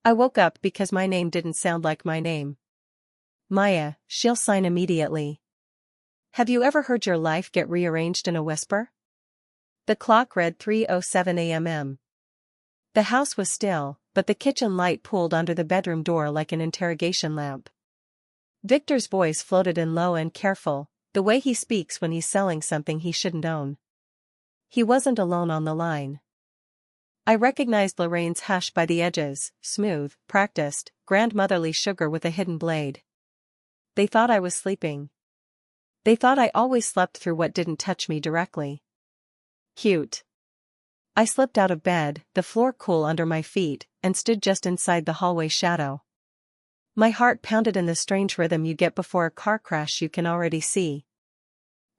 I woke up because my name didn't sound like my name. Maya, she'll sign immediately. Have you ever heard your life get rearranged in a whisper? The clock read 3:07 a.m. The house was still, but the kitchen light pooled under the bedroom door like an interrogation lamp. Victor's voice floated in low and careful, the way he speaks when he's selling something he shouldn't own. He wasn't alone on the line. I recognized Lorraine's hush by the edges, smooth, practiced, grandmotherly sugar with a hidden blade. They thought I was sleeping. They thought I always slept through what didn't touch me directly. Cute. I slipped out of bed, the floor cool under my feet, and stood just inside the hallway shadow. My heart pounded in the strange rhythm you get before a car crash you can already see.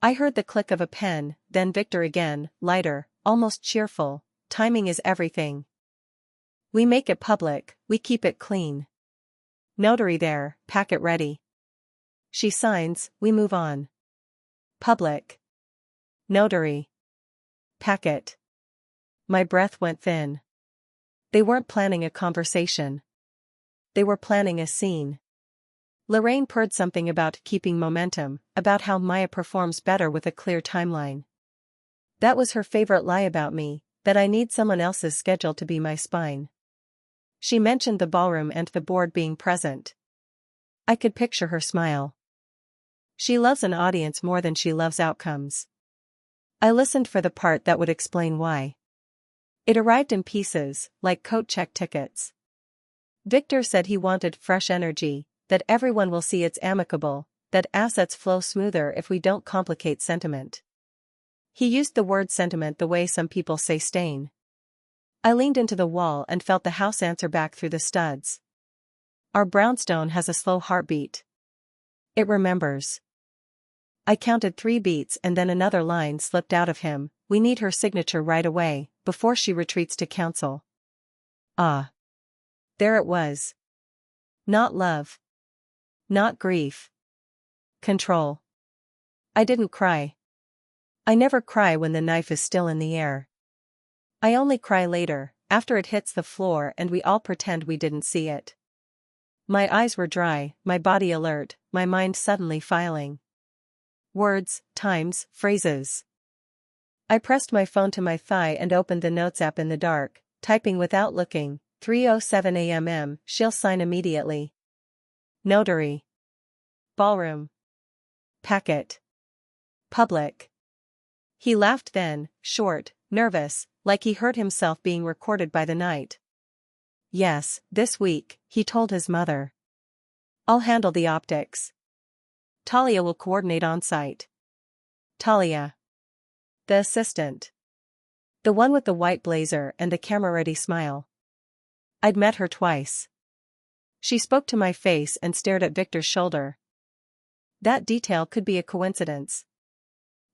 I heard the click of a pen, then Victor again, lighter, almost cheerful. Timing is everything. We make it public, we keep it clean. Notary there, packet ready. She signs, we move on. Public. Notary. Packet. My breath went thin. They weren't planning a conversation. They were planning a scene. Lorraine purred something about keeping momentum, about how Maya performs better with a clear timeline. That was her favorite lie about me, that I need someone else's schedule to be my spine. She mentioned the ballroom and the board being present. I could picture her smile. She loves an audience more than she loves outcomes. I listened for the part that would explain why. It arrived in pieces, like coat check tickets. Victor said he wanted fresh energy, that everyone will see it's amicable, that assets flow smoother if we don't complicate sentiment. He used the word sentiment the way some people say stain. I leaned into the wall and felt the house answer back through the studs. Our brownstone has a slow heartbeat. It remembers. I counted 3 beats and then another line slipped out of him, we need her signature right away, before she retreats to counsel. Ah. There it was. Not love. Not grief. Control. I didn't cry. I never cry when the knife is still in the air. I only cry later, after it hits the floor and we all pretend we didn't see it. My eyes were dry, my body alert, my mind suddenly filing. Words, times, phrases. I pressed my phone to my thigh and opened the notes app in the dark, typing without looking, 3:07 a.m. She'll sign immediately. Notary. Ballroom. Packet. Public. He laughed then, short, nervous, like he heard himself being recorded by the night. Yes, this week, he told his mother. I'll handle the optics. Talia will coordinate on-site. Talia. The assistant. The one with the white blazer and the camera-ready smile. I'd met her twice. She spoke to my face and stared at Victor's shoulder. That detail could be a coincidence.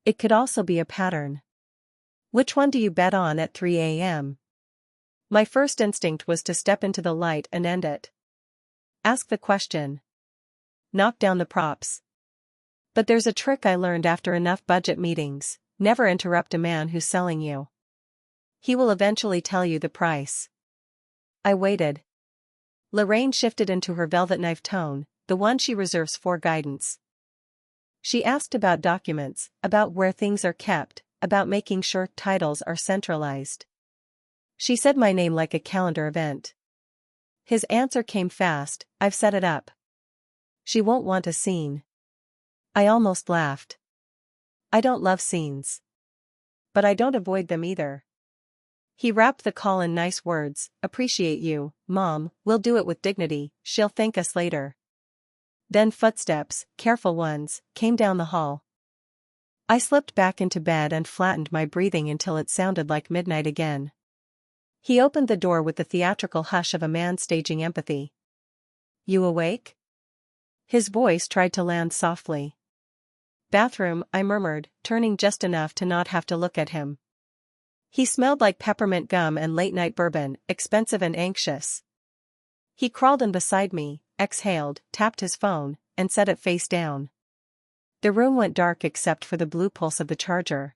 It could also be a pattern. Which one do you bet on at 3 a.m.? My first instinct was to step into the light and end it. Ask the question. Knock down the props. But there's a trick I learned after enough budget meetings: never interrupt a man who's selling you. He will eventually tell you the price. I waited. Lorraine shifted into her velvet knife tone, the one she reserves for guidance. She asked about documents, about where things are kept, about making sure titles are centralized. She said my name like a calendar event. His answer came fast, I've set it up. She won't want a scene. I almost laughed. I don't love scenes. But I don't avoid them either. He wrapped the call in nice words, appreciate you, Mom, we'll do it with dignity, she'll thank us later. Then footsteps, careful ones, came down the hall. I slipped back into bed and flattened my breathing until it sounded like midnight again. He opened the door with the theatrical hush of a man staging empathy. You awake? His voice tried to land softly. Bathroom, I murmured, turning just enough to not have to look at him. He smelled like peppermint gum and late-night bourbon, expensive and anxious. He crawled in beside me, exhaled, tapped his phone, and set it face down. The room went dark except for the blue pulse of the charger.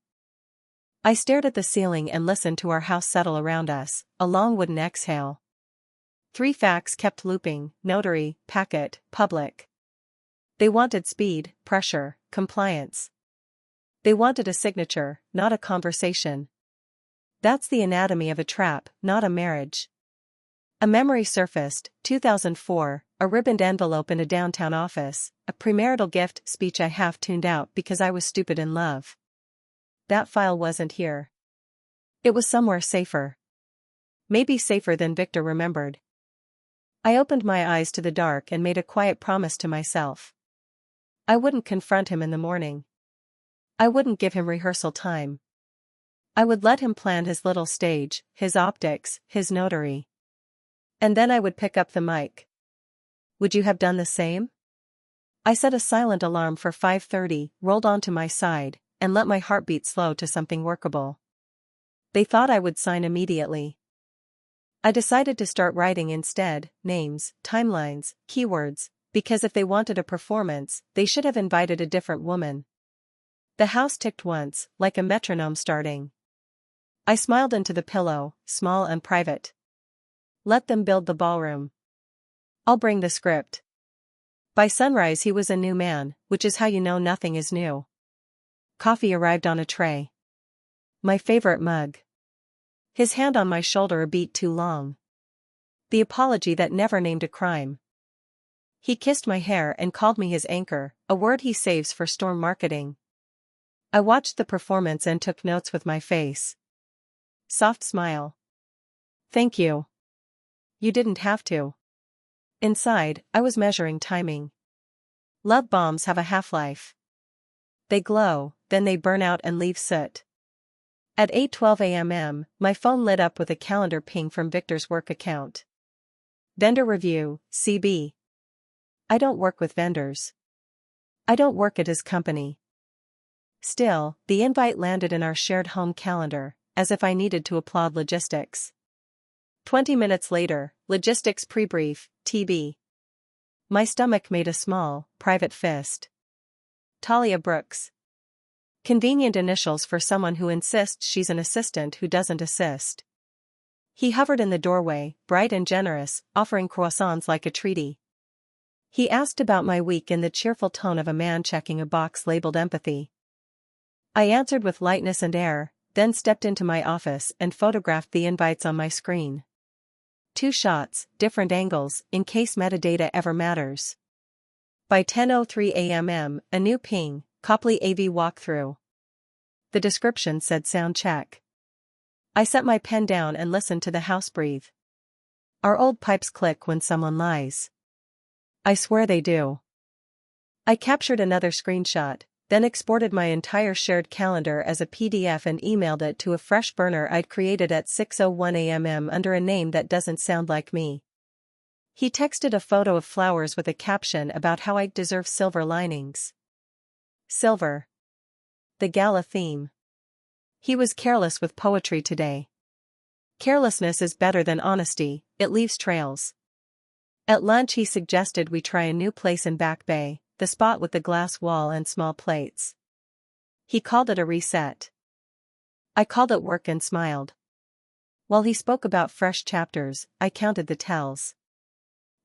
I stared at the ceiling and listened to our house settle around us, a long wooden exhale. 3 facts kept looping: notary, packet, public. They wanted speed, pressure, compliance. They wanted a signature, not a conversation. That's the anatomy of a trap, not a marriage. A memory surfaced: 2004, a ribboned envelope in a downtown office, a premarital gift speech I half tuned out because I was stupid in love. That file wasn't here. It was somewhere safer. Maybe safer than Victor remembered. I opened my eyes to the dark and made a quiet promise to myself. I wouldn't confront him in the morning. I wouldn't give him rehearsal time. I would let him plan his little stage, his optics, his notary. And then I would pick up the mic. Would you have done the same? I set a silent alarm for 5:30, rolled onto my side, and let my heartbeat slow to something workable. They thought I would sign immediately. I decided to start writing instead: names, timelines, keywords, because if they wanted a performance, they should have invited a different woman. The house ticked once, like a metronome starting. I smiled into the pillow, small and private. Let them build the ballroom. I'll bring the script. By sunrise he was a new man, which is how you know nothing is new. Coffee arrived on a tray. My favorite mug. His hand on my shoulder a beat too long. The apology that never named a crime. He kissed my hair and called me his anchor, a word he saves for storm marketing. I watched the performance and took notes with my face. Soft smile. Thank you. You didn't have to. Inside, I was measuring timing. Love bombs have a half-life. They glow, then they burn out and leave soot. At 8:12 a.m., my phone lit up with a calendar ping from Victor's work account. Vendor review, CB. I don't work with vendors. I don't work at his company. Still, the invite landed in our shared home calendar, as if I needed to applaud logistics. 20 minutes later, logistics pre-brief, TB. My stomach made a small, private fist. Talia Brooks. Convenient initials for someone who insists she's an assistant who doesn't assist. He hovered in the doorway, bright and generous, offering croissants like a treaty. He asked about my week in the cheerful tone of a man checking a box labeled empathy. I answered with lightness and air, then stepped into my office and photographed the invites on my screen. 2 shots, different angles, in case metadata ever matters. By 10:03 a.m., a new ping, Copley AV walkthrough. The description said sound check. I set my pen down and listened to the house breathe. Our old pipes click when someone lies. I swear they do. I captured another screenshot, then exported my entire shared calendar as a PDF and emailed it to a fresh burner I'd created at 6:01 a.m. under a name that doesn't sound like me. He texted a photo of flowers with a caption about how I deserve silver linings. Silver. The gala theme. He was careless with poetry today. Carelessness is better than honesty, it leaves trails. At lunch he suggested we try a new place in Back Bay, the spot with the glass wall and small plates. He called it a reset. I called it work and smiled. While he spoke about fresh chapters, I counted the tells.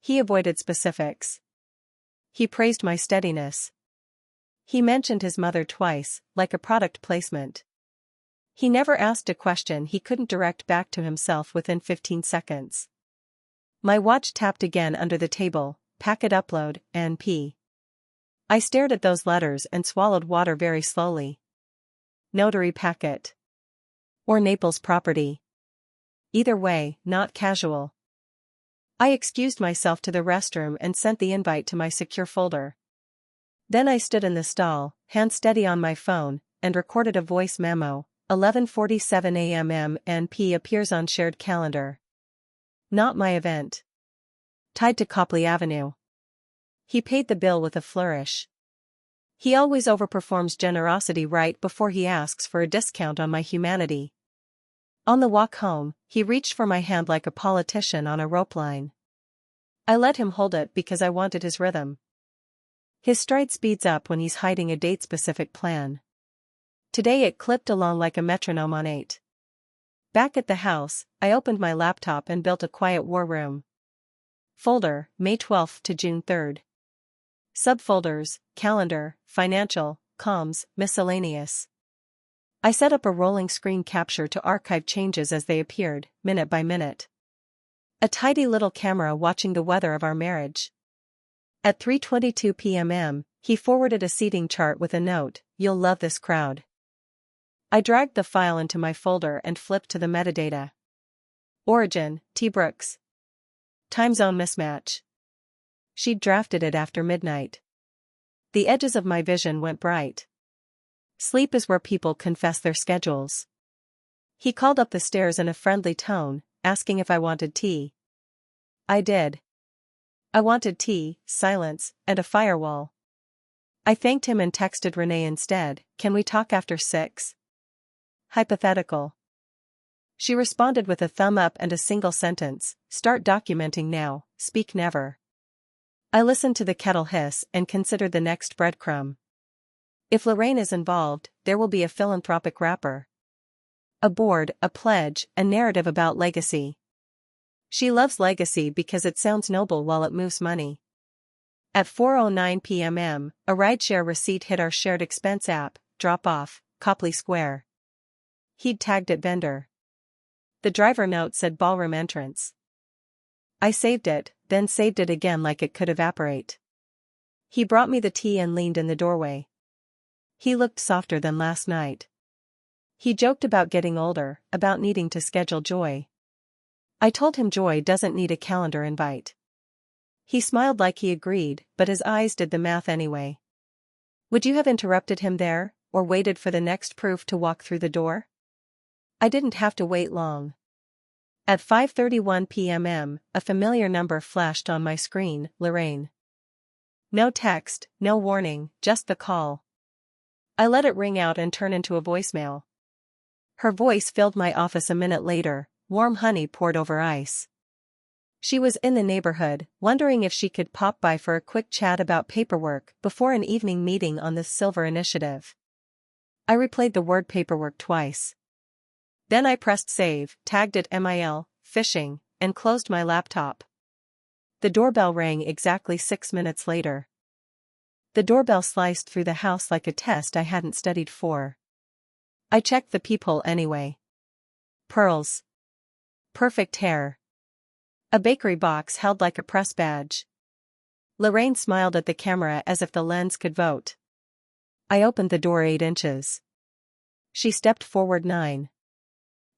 He avoided specifics. He praised my steadiness. He mentioned his mother twice, like a product placement. He never asked a question he couldn't direct back to himself within 15 seconds. My watch tapped again under the table, packet upload, NP. I stared at those letters and swallowed water very slowly. Notary packet. Or Naples property. Either way, not casual. I excused myself to the restroom and sent the invite to my secure folder. Then I stood in the stall, hand steady on my phone, and recorded a voice memo. 11:47 a.m. NP appears on shared calendar. Not my event. Tied to Copley Avenue. He paid the bill with a flourish. He always overperforms generosity right before he asks for a discount on my humanity. On the walk home, he reached for my hand like a politician on a rope line. I let him hold it because I wanted his rhythm. His stride speeds up when he's hiding a date-specific plan. Today it clipped along like a metronome on 8. Back at the house, I opened my laptop and built a quiet war room. Folder, May 12 to June 3. Subfolders, Calendar, Financial, Comms, Miscellaneous. I set up a rolling screen capture to archive changes as they appeared, minute by minute. A tidy little camera watching the weather of our marriage. At 3:22 p.m. he forwarded a seating chart with a note, "You'll love this crowd." I dragged the file into my folder and flipped to the metadata. Origin, T. Brooks. Time zone mismatch. She'd drafted it after midnight. The edges of my vision went bright. Sleep is where people confess their schedules. He called up the stairs in a friendly tone, asking if I wanted tea. I did. I wanted tea, silence, and a firewall. I thanked him and texted Renee instead, "Can we talk after 6? Hypothetical. She responded with a thumb up and a single sentence, "Start documenting now, speak never." I listened to the kettle hiss and considered the next breadcrumb. If Lorraine is involved, there will be a philanthropic wrapper. A board, a pledge, a narrative about legacy. She loves legacy because it sounds noble while it moves money. At 4:09 p.m., a rideshare receipt hit our shared expense app, drop off, Copley Square. He'd tagged it vendor. The driver note said ballroom entrance. I saved it, then saved it again like it could evaporate. He brought me the tea and leaned in the doorway. He looked softer than last night. He joked about getting older, about needing to schedule Joy. I told him Joy doesn't need a calendar invite. He smiled like he agreed, but his eyes did the math anyway. Would you have interrupted him there, or waited for the next proof to walk through the door? I didn't have to wait long. At 5:31 p.m., a familiar number flashed on my screen, Lorraine. No text, no warning, just the call. I let it ring out and turn into a voicemail. Her voice filled my office a minute later, warm honey poured over ice. She was in the neighborhood, wondering if she could pop by for a quick chat about paperwork before an evening meeting on this silver initiative. I replayed the word paperwork twice. Then I pressed save, tagged it MIL, phishing, and closed my laptop. The doorbell rang exactly 6 minutes later. The doorbell sliced through the house like a test I hadn't studied for. I checked the peephole anyway. Pearls. Perfect hair. A bakery box held like a press badge. Lorraine smiled at the camera as if the lens could vote. I opened the door 8 inches. She stepped forward 9.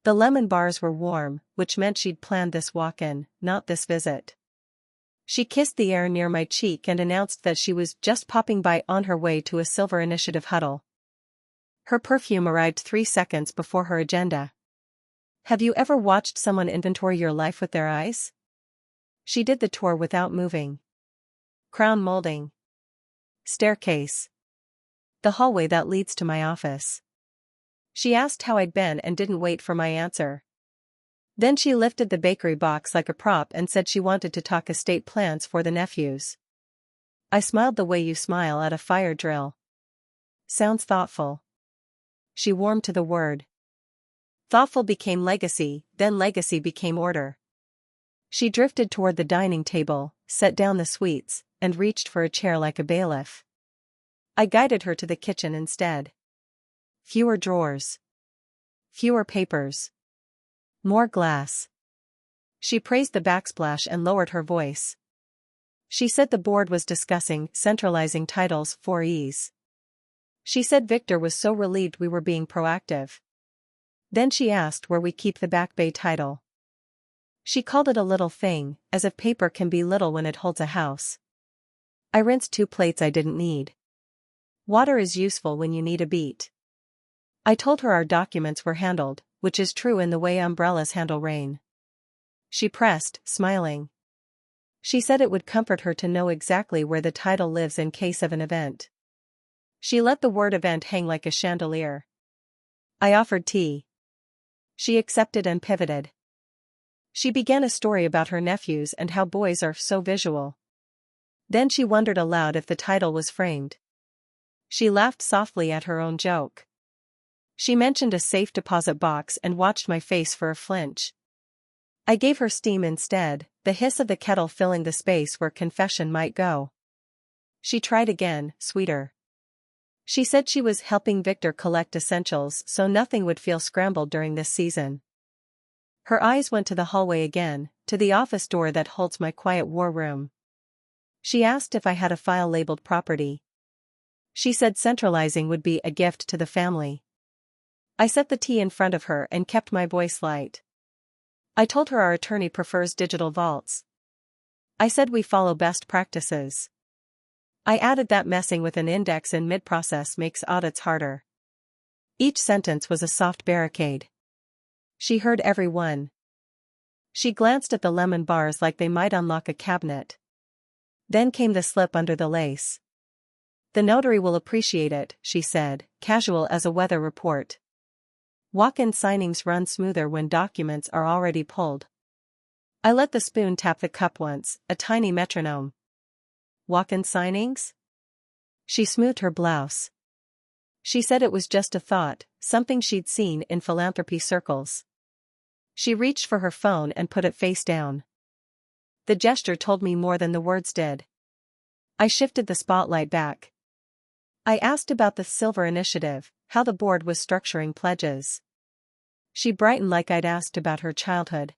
The lemon bars were warm, which meant she'd planned this walk-in, not this visit. She kissed the air near my cheek and announced that she was just popping by on her way to a Silver Initiative huddle. Her perfume arrived 3 seconds before her agenda. Have you ever watched someone inventory your life with their eyes? She did the tour without moving. Crown molding. Staircase. The hallway that leads to my office. She asked how I'd been and didn't wait for my answer. Then she lifted the bakery box like a prop and said she wanted to talk estate plans for the nephews. I smiled the way you smile at a fire drill. Sounds thoughtful. She warmed to the word. Thoughtful became legacy, then legacy became order. She drifted toward the dining table, set down the sweets, and reached for a chair like a bailiff. I guided her to the kitchen instead. Fewer drawers. Fewer papers. More glass. She praised the backsplash and lowered her voice. She said the board was discussing centralizing titles for ease. She said Victor was so relieved we were being proactive. Then she asked where we keep the Back Bay title. She called it a little thing, as if paper can be little when it holds a house. I rinsed 2 plates I didn't need. Water is useful when you need a beat. I told her our documents were handled, which is true in the way umbrellas handle rain. She pressed, smiling. She said it would comfort her to know exactly where the title lives in case of an event. She let the word event hang like a chandelier. I offered tea. She accepted and pivoted. She began a story about her nephews and how boys are so visual. Then she wondered aloud if the title was framed. She laughed softly at her own joke. She mentioned a safe deposit box and watched my face for a flinch. I gave her steam instead, the hiss of the kettle filling the space where confession might go. She tried again, sweeter. She said she was helping Victor collect essentials so nothing would feel scrambled during this season. Her eyes went to the hallway again, to the office door that holds my quiet war room. She asked if I had a file labeled property. She said centralizing would be a gift to the family. I set the tea in front of her and kept my voice light. I told her our attorney prefers digital vaults. I said we follow best practices. I added that messing with an index in mid-process makes audits harder. Each sentence was a soft barricade. She heard every one. She glanced at the lemon bars like they might unlock a cabinet. Then came the slip under the lace. The notary will appreciate it, she said, casual as a weather report. Walk-in signings run smoother when documents are already pulled. I let the spoon tap the cup once, a tiny metronome. Walk-in signings? She smoothed her blouse. She said it was just a thought, something she'd seen in philanthropy circles. She reached for her phone and put it face down. The gesture told me more than the words did. I shifted the spotlight back. I asked about the Silver Initiative, how the board was structuring pledges. She brightened like I'd asked about her childhood.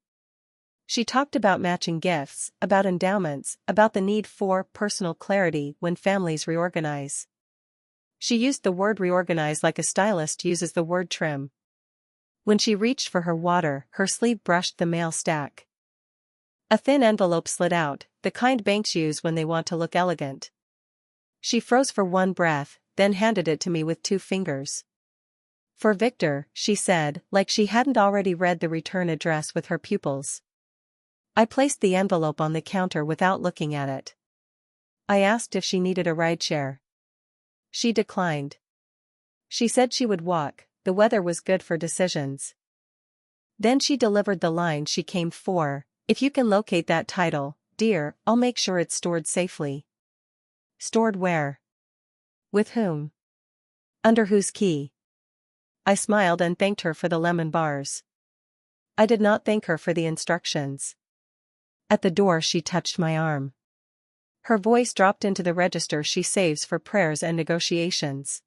She talked about matching gifts, about endowments, about the need for personal clarity when families reorganize. She used the word reorganize like a stylist uses the word trim. When she reached for her water, her sleeve brushed the mail stack. A thin envelope slid out, the kind banks use when they want to look elegant. She froze for one breath, then handed it to me with 2 fingers. For Victor, she said, like she hadn't already read the return address with her pupils. I placed the envelope on the counter without looking at it. I asked if she needed a rideshare. She declined. She said she would walk, the weather was good for decisions. Then she delivered the line she came for, if you can locate that title, dear, I'll make sure it's stored safely. Stored where? With whom? Under whose key? I smiled and thanked her for the lemon bars. I did not thank her for the instructions. At the door she touched my arm. Her voice dropped into the register she saves for prayers and negotiations.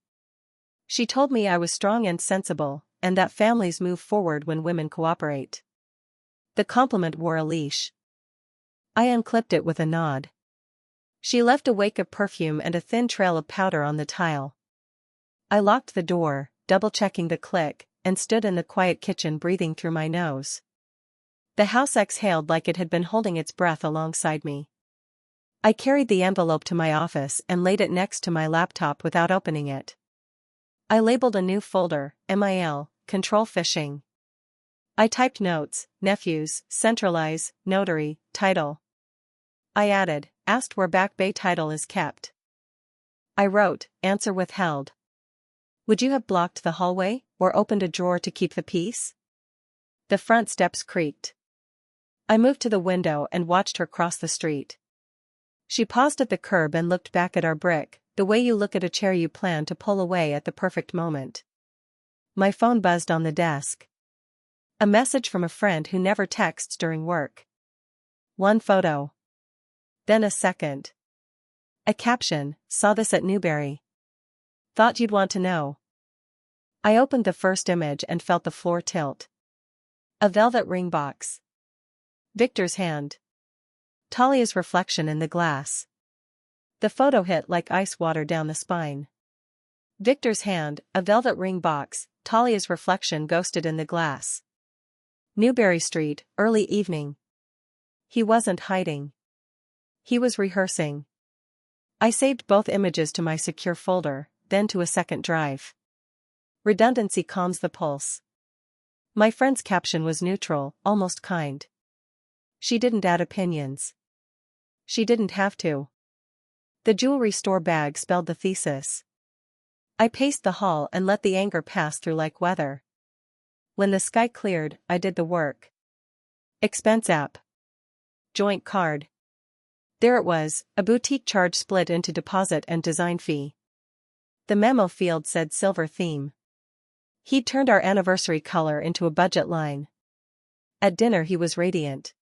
She told me I was strong and sensible, and that families move forward when women cooperate. The compliment wore a leash. I unclipped it with a nod. She left a wake of perfume and a thin trail of powder on the tile. I locked the door, double-checking the click, and stood in the quiet kitchen breathing through my nose. The house exhaled like it had been holding its breath alongside me. I carried the envelope to my office and laid it next to my laptop without opening it. I labeled a new folder, MIL, Control Phishing. I typed notes, nephews, centralize, notary, title. I added, asked where Back Bay title is kept. I wrote, answer withheld. Would you have blocked the hallway, or opened a drawer to keep the peace? The front steps creaked. I moved to the window and watched her cross the street. She paused at the curb and looked back at our brick, the way you look at a chair you plan to pull away at the perfect moment. My phone buzzed on the desk. A message from a friend who never texts during work. One photo. Then a second. A caption, saw this at Newberry. Thought you'd want to know. I opened the first image and felt the floor tilt. A velvet ring box. Victor's hand. Talia's reflection in the glass. The photo hit like ice water down the spine. Victor's hand, a velvet ring box, Talia's reflection ghosted in the glass. Newberry Street, early evening. He wasn't hiding. He was rehearsing. I saved both images to my secure folder, then to a second drive. Redundancy calms the pulse. My friend's caption was neutral, almost kind. She didn't add opinions. She didn't have to. The jewelry store bag spelled the thesis. I paced the hall and let the anger pass through like weather. When the sky cleared, I did the work. Expense app. Joint card. There it was, a boutique charge split into deposit and design fee. The memo field said silver theme. He'd turned our anniversary color into a budget line. At dinner he was radiant.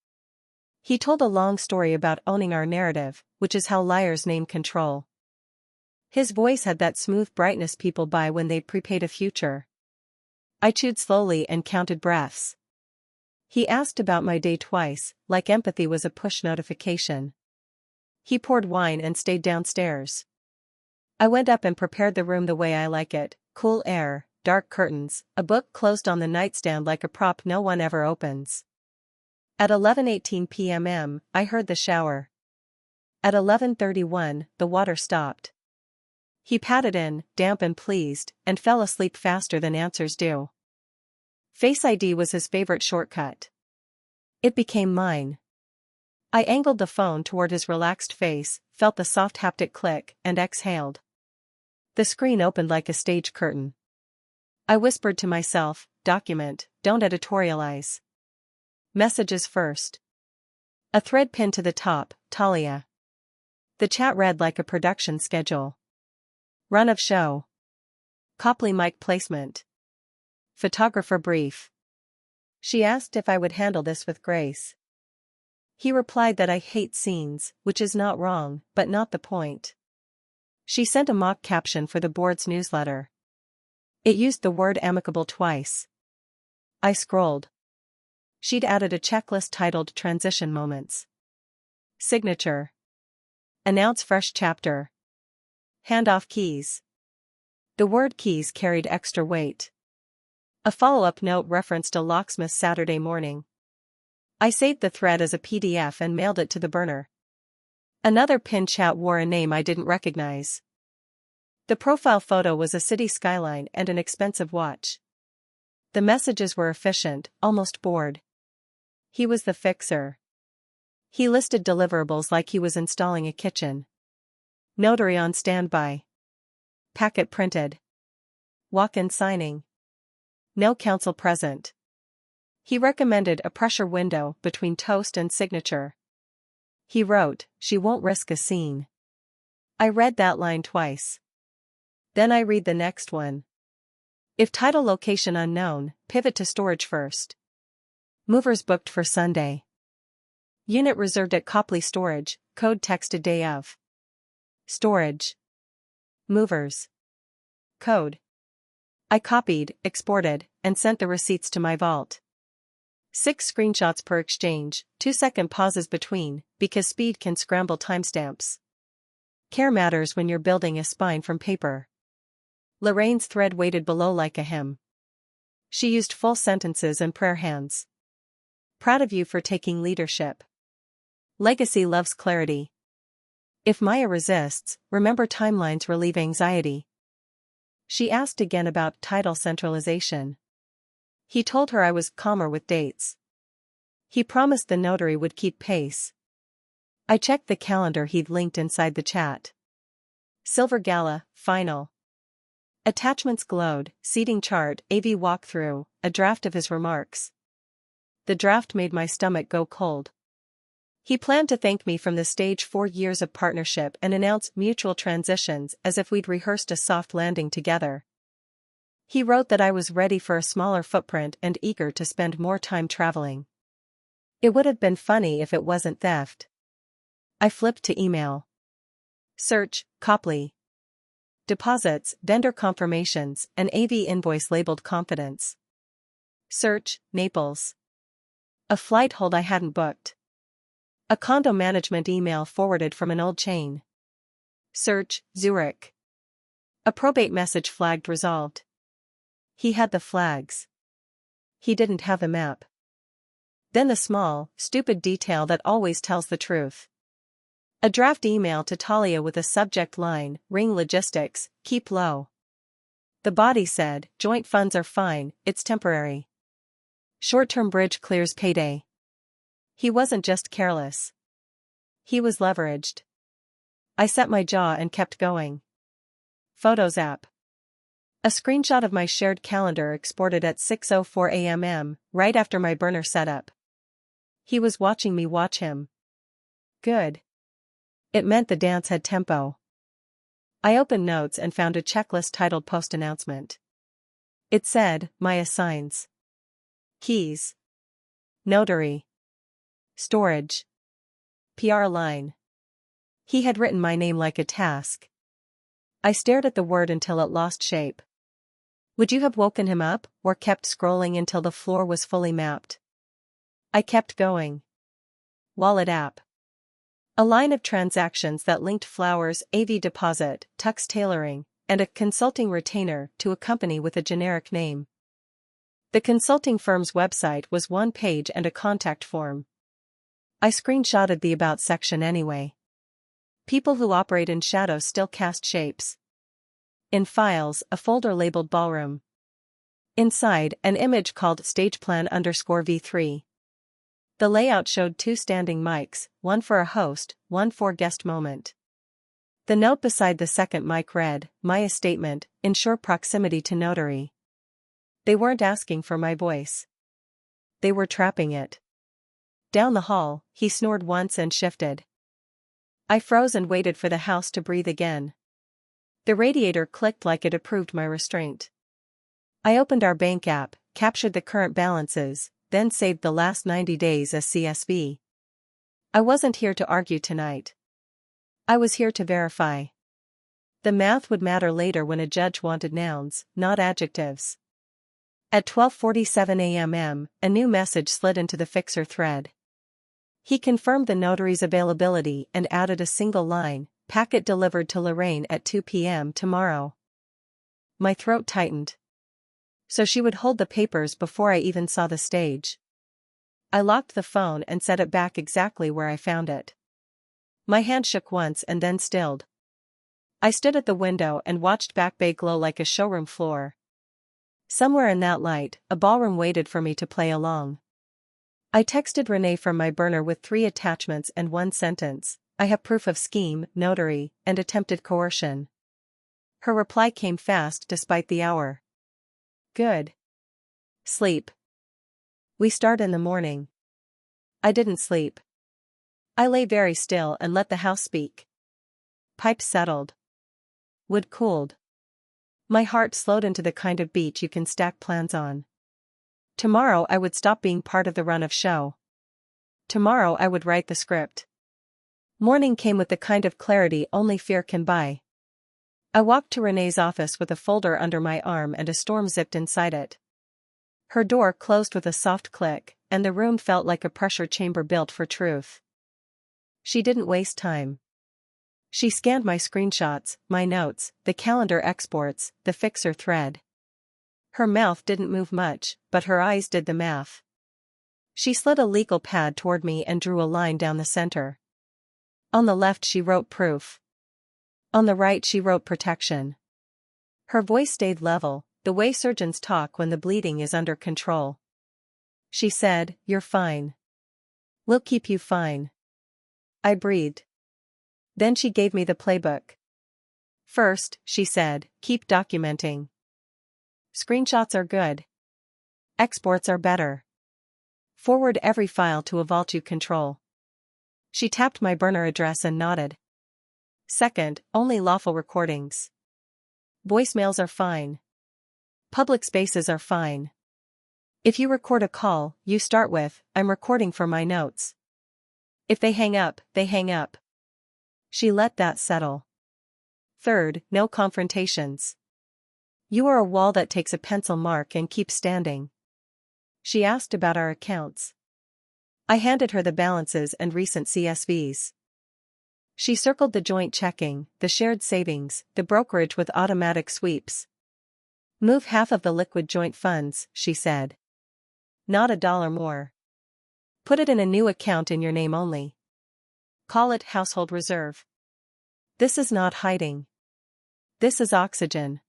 He told a long story about owning our narrative, which is how liars name control. His voice had that smooth brightness people buy when they've prepaid a future. I chewed slowly and counted breaths. He asked about my day twice, like empathy was a push notification. He poured wine and stayed downstairs. I went up and prepared the room the way I like it: cool air, dark curtains, a book closed on the nightstand like a prop no one ever opens. At 11:18 p.m. I heard the shower. At 11:31, the water stopped. He patted in, damp and pleased, and fell asleep faster than answers do. Face ID was his favorite shortcut. It became mine. I angled the phone toward his relaxed face, felt the soft haptic click, and exhaled. The screen opened like a stage curtain. I whispered to myself, document, don't editorialize. Messages first. A thread pinned to the top, Talia. The chat read like a production schedule. Run of show. Copley mic placement. Photographer brief. She asked if I would handle this with grace. He replied that I hate scenes, which is not wrong, but not the point. She sent a mock caption for the board's newsletter. It used the word amicable twice. I scrolled. She'd added a checklist titled Transition Moments. Signature. Announce fresh chapter. Hand off keys. The word keys carried extra weight. A follow-up note referenced a locksmith Saturday morning. I saved the thread as a PDF and mailed it to the burner. Another pinned chat wore a name I didn't recognize. The profile photo was a city skyline and an expensive watch. The messages were efficient, almost bored. He was the fixer. He listed deliverables like he was installing a kitchen. Notary on standby. Packet printed. Walk-in signing. No counsel present. He recommended a pressure window between toast and signature. He wrote, she won't risk a scene. I read that line twice. Then I read the next one. If title location unknown, pivot to storage first. Movers booked for Sunday. Unit reserved at Copley Storage, code texted day of. Storage. Movers. Code. I copied, exported, and sent the receipts to my vault. 6 screenshots per exchange, 2-second pauses between, because speed can scramble timestamps. Care matters when you're building a spine from paper. Lorraine's thread waited below like a hymn. She used full sentences and prayer hands. Proud of you for taking leadership. Legacy loves clarity. If Maya resists, remember timelines relieve anxiety. She asked again about title centralization. He told her I was calmer with dates. He promised the notary would keep pace. I checked the calendar he'd linked inside the chat. Silver Gala, final. Attachments glowed, seating chart, AV walkthrough, a draft of his remarks. The draft made my stomach go cold. He planned to thank me from the stage 4 years of partnership and announce mutual transitions as if we'd rehearsed a soft landing together. He wrote that I was ready for a smaller footprint and eager to spend more time traveling. It would have been funny if it wasn't theft. I flipped to email. Search, Copley. Deposits, vendor confirmations, an AV invoice labeled confidence. Search, Naples. A flight hold I hadn't booked. A condo management email forwarded from an old chain. Search, Zurich. A probate message flagged resolved. He had the flags. He didn't have the map. Then the small, stupid detail that always tells the truth. A draft email to Talia with a subject line, ring logistics, keep low. The body said, joint funds are fine, it's temporary. Short-term bridge clears payday. He wasn't just careless. He was leveraged. I set my jaw and kept going. Photos app. A screenshot of my shared calendar exported at 6:04 a.m., right after my burner setup. He was watching me watch him. Good. It meant the dance had tempo. I opened notes and found a checklist titled Post Announcement. It said, Maya signs. Keys. Notary. Storage. PR line. He had written my name like a task. I stared at the word until it lost shape. Would you have woken him up, or kept scrolling until the floor was fully mapped? I kept going. Wallet app. A line of transactions that linked flowers, AV deposit, tux tailoring, and a consulting retainer to a company with a generic name. The consulting firm's website was one page and a contact form. I screenshotted the About section anyway. People who operate in shadows still cast shapes. In files, a folder labeled ballroom. Inside, an image called stageplan_V3. The layout showed 2 standing mics, one for a host, one for guest moment. The note beside the second mic read, Maya statement, ensure proximity to notary. They weren't asking for my voice. They were trapping it. Down the hall, he snored once and shifted. I froze and waited for the house to breathe again. The radiator clicked like it approved my restraint. I opened our bank app, captured the current balances, then saved the last 90 days as CSV. I wasn't here to argue tonight. I was here to verify. The math would matter later when a judge wanted nouns, not adjectives. At 12:47 a.m., a new message slid into the fixer thread. He confirmed the notary's availability and added a single line, packet delivered to Lorraine at 2 p.m. tomorrow. My throat tightened. So she would hold the papers before I even saw the stage. I locked the phone and set it back exactly where I found it. My hand shook once and then stilled. I stood at the window and watched Back Bay glow like a showroom floor. Somewhere in that light, a ballroom waited for me to play along. I texted Renee from my burner with 3 attachments and 1 sentence, I have proof of scheme, notary, and attempted coercion. Her reply came fast despite the hour. Good. Sleep. We start in the morning. I didn't sleep. I lay very still and let the house speak. Pipes settled. Wood cooled. My heart slowed into the kind of beat you can stack plans on. Tomorrow I would stop being part of the run of show. Tomorrow I would write the script. Morning came with the kind of clarity only fear can buy. I walked to Renee's office with a folder under my arm and a storm zipped inside it. Her door closed with a soft click, and the room felt like a pressure chamber built for truth. She didn't waste time. She scanned my screenshots, my notes, the calendar exports, the fixer thread. Her mouth didn't move much, but her eyes did the math. She slid a legal pad toward me and drew a line down the center. On the left she wrote proof. On the right she wrote protection. Her voice stayed level, the way surgeons talk when the bleeding is under control. She said, "You're fine. We'll keep you fine." I breathed. Then she gave me the playbook. First, she said, keep documenting. Screenshots are good. Exports are better. Forward every file to a vault you control. She tapped my burner address and nodded. Second, only lawful recordings. Voicemails are fine. Public spaces are fine. If you record a call, you start with, I'm recording for my notes. If they hang up, they hang up. She let that settle. Third, no confrontations. You are a wall that takes a pencil mark and keeps standing. She asked about our accounts. I handed her the balances and recent CSVs. She circled the joint checking, the shared savings, the brokerage with automatic sweeps. Move half of the liquid joint funds, she said. Not $1 more. Put it in a new account in your name only. Call it household reserve. This is not hiding. This is oxygen.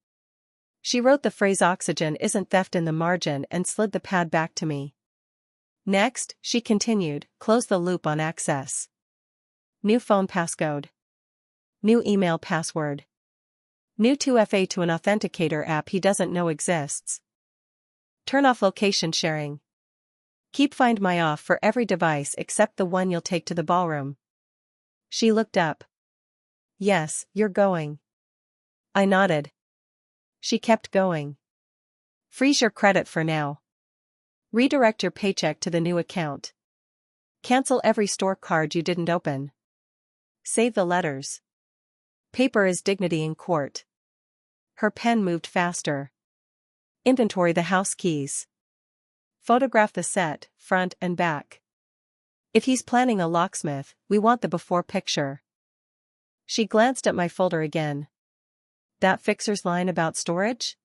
She wrote the phrase oxygen isn't theft in the margin and slid the pad back to me. Next, she continued, close the loop on access. New phone passcode. New email password. New 2FA to an authenticator app he doesn't know exists. Turn off location sharing. Keep Find My off for every device except the one you'll take to the ballroom. She looked up. Yes, you're going. I nodded. She kept going. Freeze your credit for now. Redirect your paycheck to the new account. Cancel every store card you didn't open. Save the letters. Paper is dignity in court. Her pen moved faster. Inventory the house keys. Photograph the set, front and back. If he's planning a locksmith, we want the before picture. She glanced at my folder again. That fixer's line about storage?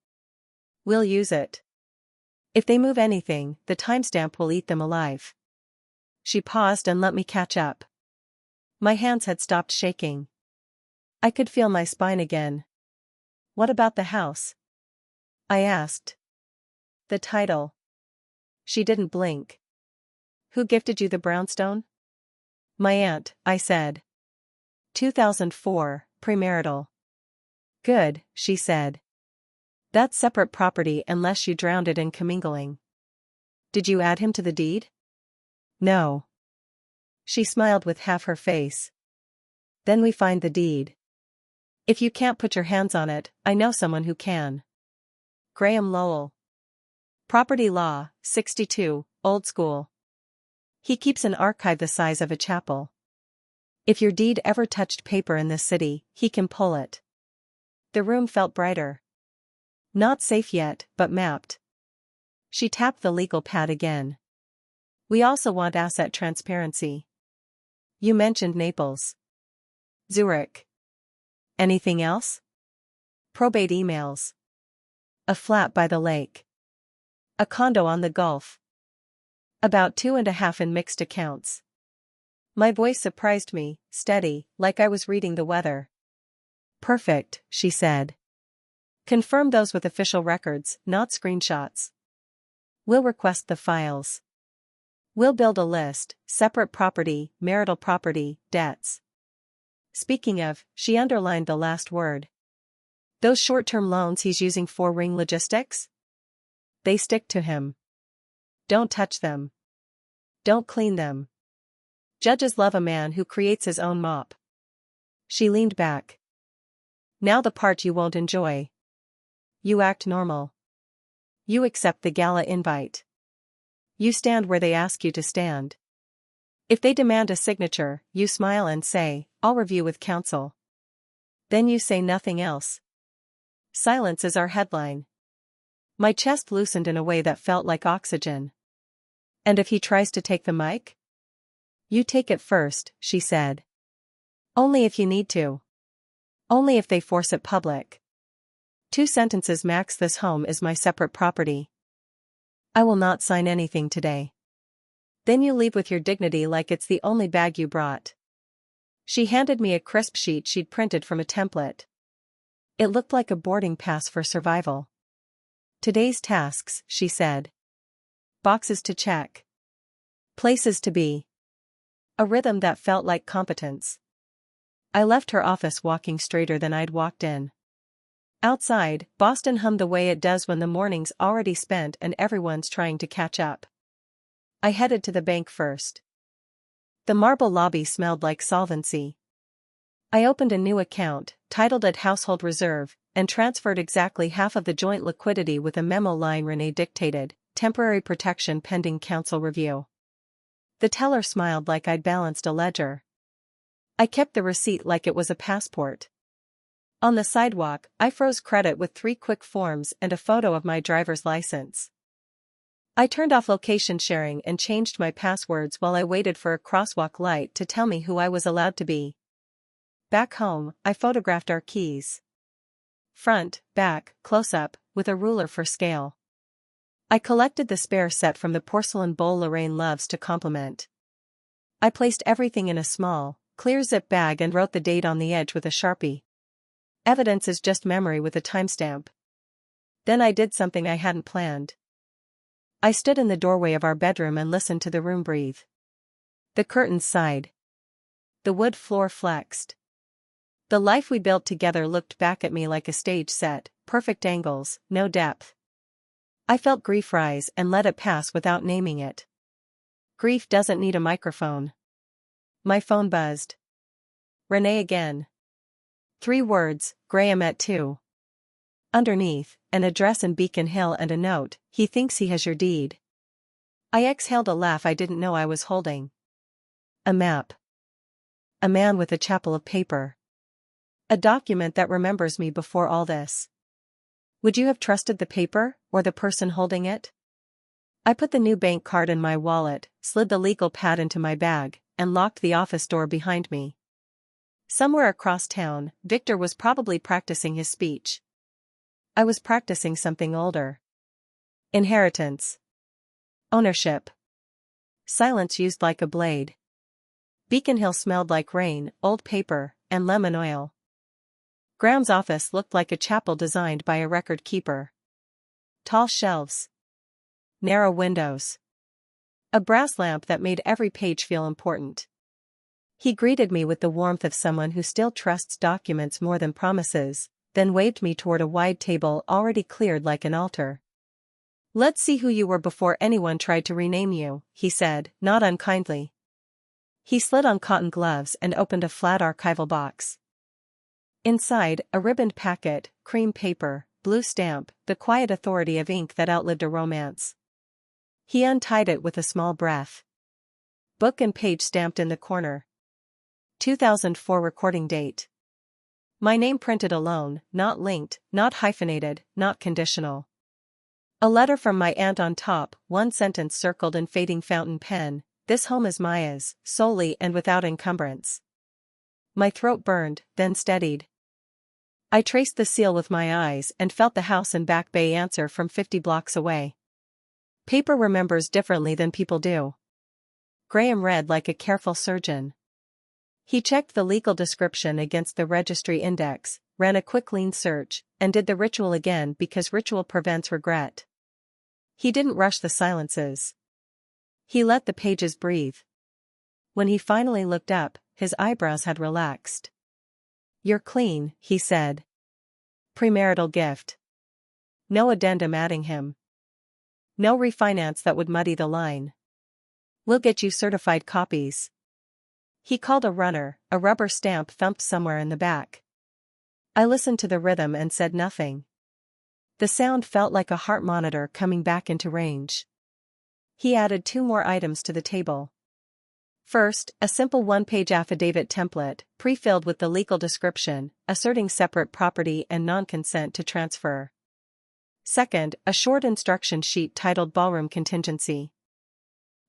We'll use it. If they move anything, the timestamp will eat them alive. She paused and let me catch up. My hands had stopped shaking. I could feel my spine again. What about the house? I asked. The title. She didn't blink. Who gifted you the brownstone? My aunt, I said. 2004, premarital. Good, she said. That's separate property unless you drowned it in commingling. Did you add him to the deed? No. She smiled with half her face. Then we find the deed. If you can't put your hands on it, I know someone who can. Graham Lowell. Property law, 62, old school. He keeps an archive the size of a chapel. If your deed ever touched paper in this city, he can pull it. The room felt brighter. Not safe yet, but mapped. She tapped the legal pad again. We also want asset transparency. You mentioned Naples. Zurich. Anything else? Probate emails. A flat by the lake. A condo on the Gulf. About 2.5 in mixed accounts. My voice surprised me, steady, like I was reading the weather. Perfect, she said. Confirm those with official records, not screenshots. We'll request the files. We'll build a list, separate property, marital property, debts. Speaking of, she underlined the last word. Those short-term loans he's using for ring logistics? They stick to him. Don't touch them. Don't clean them. Judges love a man who creates his own mop. She leaned back. Now the part you won't enjoy. You act normal. You accept the gala invite. You stand where they ask you to stand. If they demand a signature, you smile and say, I'll review with counsel. Then you say nothing else. Silence is our headline. My chest loosened in a way that felt like oxygen. And if he tries to take the mic? You take it first, she said. Only if you need to. Only if they force it public. 2 sentences max. This home is my separate property. I will not sign anything today. Then you leave with your dignity like it's the only bag you brought. She handed me a crisp sheet she'd printed from a template. It looked like a boarding pass for survival. Today's tasks, she said. Boxes to check. Places to be. A rhythm that felt like competence. I left her office walking straighter than I'd walked in. Outside, Boston hummed the way it does when the morning's already spent and everyone's trying to catch up. I headed to the bank first. The marble lobby smelled like solvency. I opened a new account, titled at Household Reserve, and transferred exactly half of the joint liquidity with a memo line Renee dictated, temporary protection pending council review. The teller smiled like I'd balanced a ledger. I kept the receipt like it was a passport. On the sidewalk, I froze credit with 3 quick forms and a photo of my driver's license. I turned off location sharing and changed my passwords while I waited for a crosswalk light to tell me who I was allowed to be. Back home, I photographed our keys. Front, back, close-up, with a ruler for scale. I collected the spare set from the porcelain bowl Lorraine loves to compliment. I placed everything in a small, clear zip bag and wrote the date on the edge with a Sharpie. Evidence is just memory with a timestamp. Then I did something I hadn't planned. I stood in the doorway of our bedroom and listened to the room breathe. The curtains sighed. The wood floor flexed. The life we built together looked back at me like a stage set, perfect angles, no depth. I felt grief rise and let it pass without naming it. Grief doesn't need a microphone. My phone buzzed. Renee again. 3 words, Graham at 2. Underneath, an address in Beacon Hill and a note, he thinks he has your deed. I exhaled a laugh I didn't know I was holding. A map. A man with a chapel of paper. A document that remembers me before all this. Would you have trusted the paper, or the person holding it? I put the new bank card in my wallet, slid the legal pad into my bag, and locked the office door behind me. Somewhere across town, Victor was probably practicing his speech. I was practicing something older. Inheritance. Ownership. Silence used like a blade. Beacon Hill smelled like rain, old paper, and lemon oil. Graham's office looked like a chapel designed by a record keeper. Tall shelves. Narrow windows. A brass lamp that made every page feel important. He greeted me with the warmth of someone who still trusts documents more than promises, then waved me toward a wide table already cleared like an altar. "Let's see who you were before anyone tried to rename you," he said, not unkindly. He slid on cotton gloves and opened a flat archival box. Inside, a ribboned packet, cream paper, blue stamp, the quiet authority of ink that outlived a romance. He untied it with a small breath. Book and page stamped in the corner. 2004 recording date. My name printed alone, not linked, not hyphenated, not conditional. A letter from my aunt on top, one sentence circled in fading fountain pen: "This home is Maya's, solely and without encumbrance." My throat burned, then steadied. I traced the seal with my eyes and felt the house and Back Bay answer from 50 blocks away. Paper remembers differently than people do. Graham read like a careful surgeon. He checked the legal description against the registry index, ran a quick lean search, and did the ritual again because ritual prevents regret. He didn't rush the silences. He let the pages breathe. When he finally looked up, his eyebrows had relaxed. "You're clean," he said. Premarital gift. No addendum adding him. No refinance that would muddy the line. "We'll get you certified copies." He called a runner, a rubber stamp thumped somewhere in the back. I listened to the rhythm and said nothing. The sound felt like a heart monitor coming back into range. He added 2 more items to the table. First, a simple one-page affidavit template, pre-filled with the legal description, asserting separate property and non-consent to transfer. Second, a short instruction sheet titled Ballroom Contingency.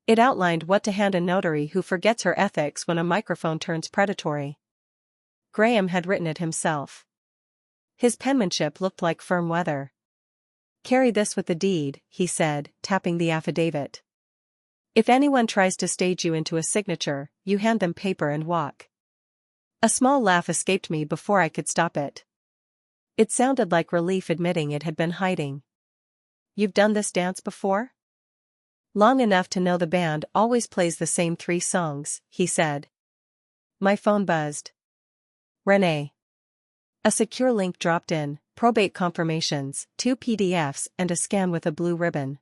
It outlined what to hand a notary who forgets her ethics when a microphone turns predatory. Graham had written it himself. His penmanship looked like firm weather. "Carry this with the deed," he said, tapping the affidavit. "If anyone tries to stage you into a signature, you hand them paper and walk." A small laugh escaped me before I could stop it. It sounded like relief admitting it had been hiding. "You've done this dance before?" "Long enough to know the band always plays the same 3 songs, he said. My phone buzzed. Renee. A secure link dropped in, probate confirmations, 2 PDFs and a scan with a blue ribbon.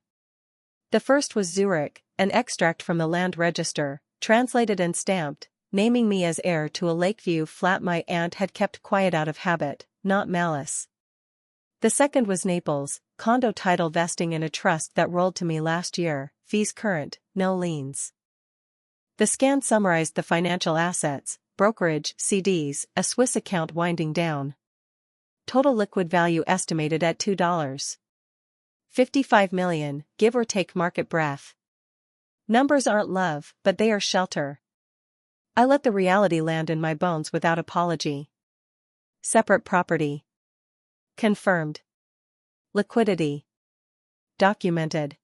The first was Zurich, an extract from the land register, translated and stamped, naming me as heir to a Lakeview flat my aunt had kept quiet out of habit, not malice. The second was Naples, condo title vesting in a trust that rolled to me last year, fees current, no liens. The scan summarized the financial assets, brokerage, CDs, a Swiss account winding down. Total liquid value estimated at $2.55 million, give or take market breath. Numbers aren't love, but they are shelter. I let the reality land in my bones without apology. Separate property. Confirmed. Liquidity. Documented.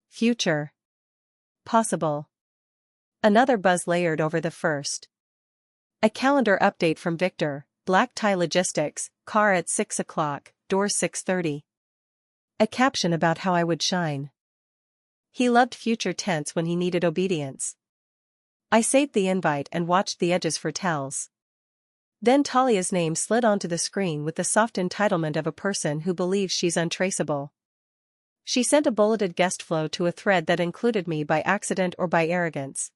Future. Possible. Another buzz layered over the first. A calendar update from Victor, black tie logistics, car at 6 o'clock, doors 6:30. A caption about how I would shine. He loved future tense when he needed obedience. I saved the invite and watched the edges for tells. Then Talia's name slid onto the screen with the soft entitlement of a person who believes she's untraceable. She sent a bulleted guest flow to a thread that included me by accident or by arrogance.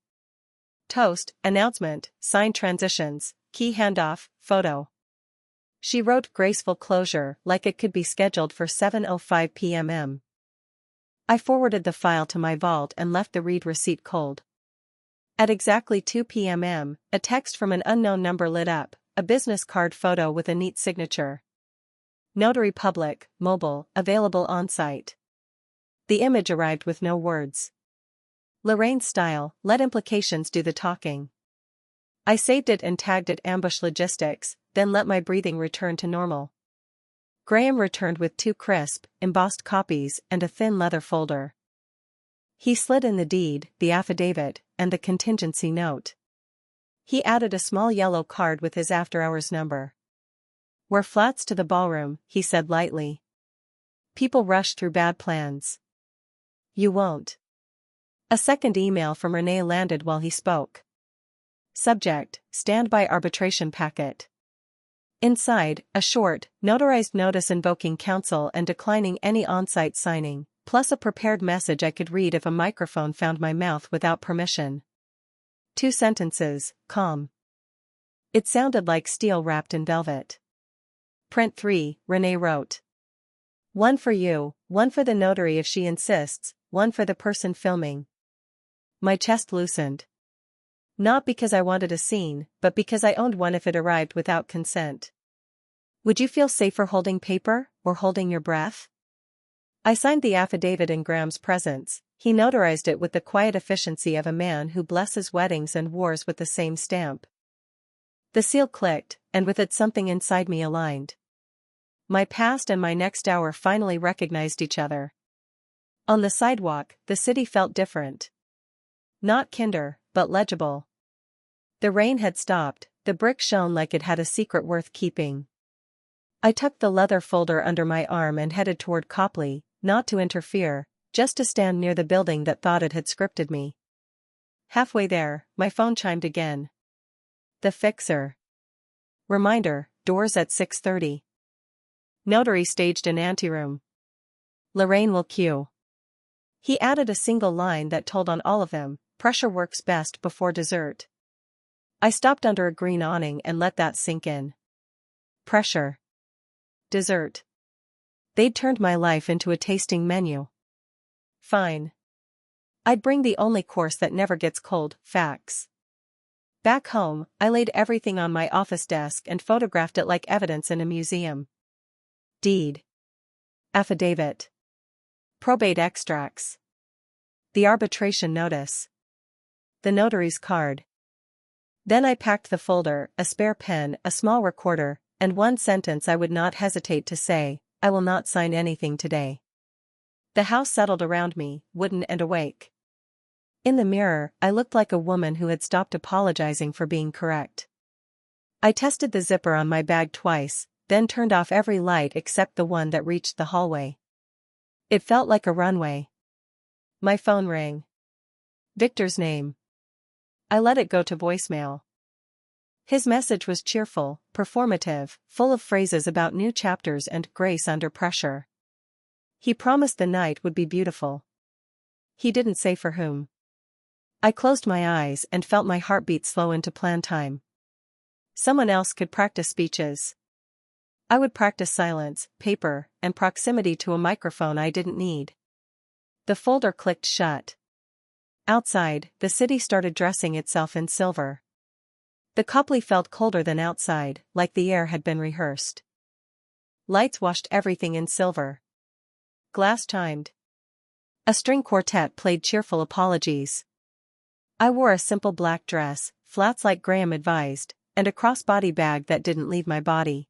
Toast, announcement, signed transitions, key handoff, photo. She wrote graceful closure like it could be scheduled for 7:05 p.m. I forwarded the file to my vault and left the read receipt cold. At exactly 2 p.m., a text from an unknown number lit up, a business card photo with a neat signature. Notary Public, mobile, available on-site. The image arrived with no words. Lorraine's style, let implications do the talking. I saved it and tagged it Ambush Logistics, then let my breathing return to normal. Graham returned with 2 crisp, embossed copies and a thin leather folder. He slid in the deed, the affidavit, and the contingency note. He added a small yellow card with his after-hours number. "We're flats to the ballroom," he said lightly. "People rush through bad plans. You won't." A second email from Renee landed while he spoke. Subject, standby arbitration packet. Inside, a short, notarized notice invoking counsel and declining any on-site signing, plus a prepared message I could read if a microphone found my mouth without permission. 2 sentences, calm. It sounded like steel wrapped in velvet. "Print 3, Renee wrote. 1 for you, 1 for the notary if she insists, 1 for the person filming." My chest loosened. Not because I wanted a scene, but because I owned one if it arrived without consent. "Would you feel safer holding paper, or holding your breath?" I signed the affidavit in Graham's presence. He notarized it with the quiet efficiency of a man who blesses weddings and wars with the same stamp. The seal clicked, and with it something inside me aligned. My past and my next hour finally recognized each other. On the sidewalk, the city felt different. Not kinder, but legible. The rain had stopped, the brick shone like it had a secret worth keeping. I tucked the leather folder under my arm and headed toward Copley, not to interfere, just to stand near the building that thought it had scripted me. Halfway there, my phone chimed again. The fixer. Reminder, doors at 6:30. Notary staged in anteroom. Lorraine will cue. He added a single line that told on all of them, pressure works best before dessert. I stopped under a green awning and let that sink in. Pressure. Dessert. They'd turned my life into a tasting menu. Fine. I'd bring the only course that never gets cold, facts. Back home, I laid everything on my office desk and photographed it like evidence in a museum. Deed. Affidavit. Probate extracts. The arbitration notice. The notary's card. Then I packed the folder, a spare pen, a small recorder, and 1 sentence I would not hesitate to say: I will not sign anything today. The house settled around me, wooden and awake. In the mirror, I looked like a woman who had stopped apologizing for being correct. I tested the zipper on my bag twice, then turned off every light except the one that reached the hallway. It felt like a runway. My phone rang. Victor's name. I let it go to voicemail. His message was cheerful, performative, full of phrases about new chapters and grace under pressure. He promised the night would be beautiful. He didn't say for whom. I closed my eyes and felt my heartbeat slow into plan time. Someone else could practice speeches. I would practice silence, paper, and proximity to a microphone I didn't need. The folder clicked shut. Outside, the city started dressing itself in silver. The Copley felt colder than outside, like the air had been rehearsed. Lights washed everything in silver. Glass chimed. A string quartet played cheerful apologies. I wore a simple black dress, flats like Graham advised, and a crossbody bag that didn't leave my body.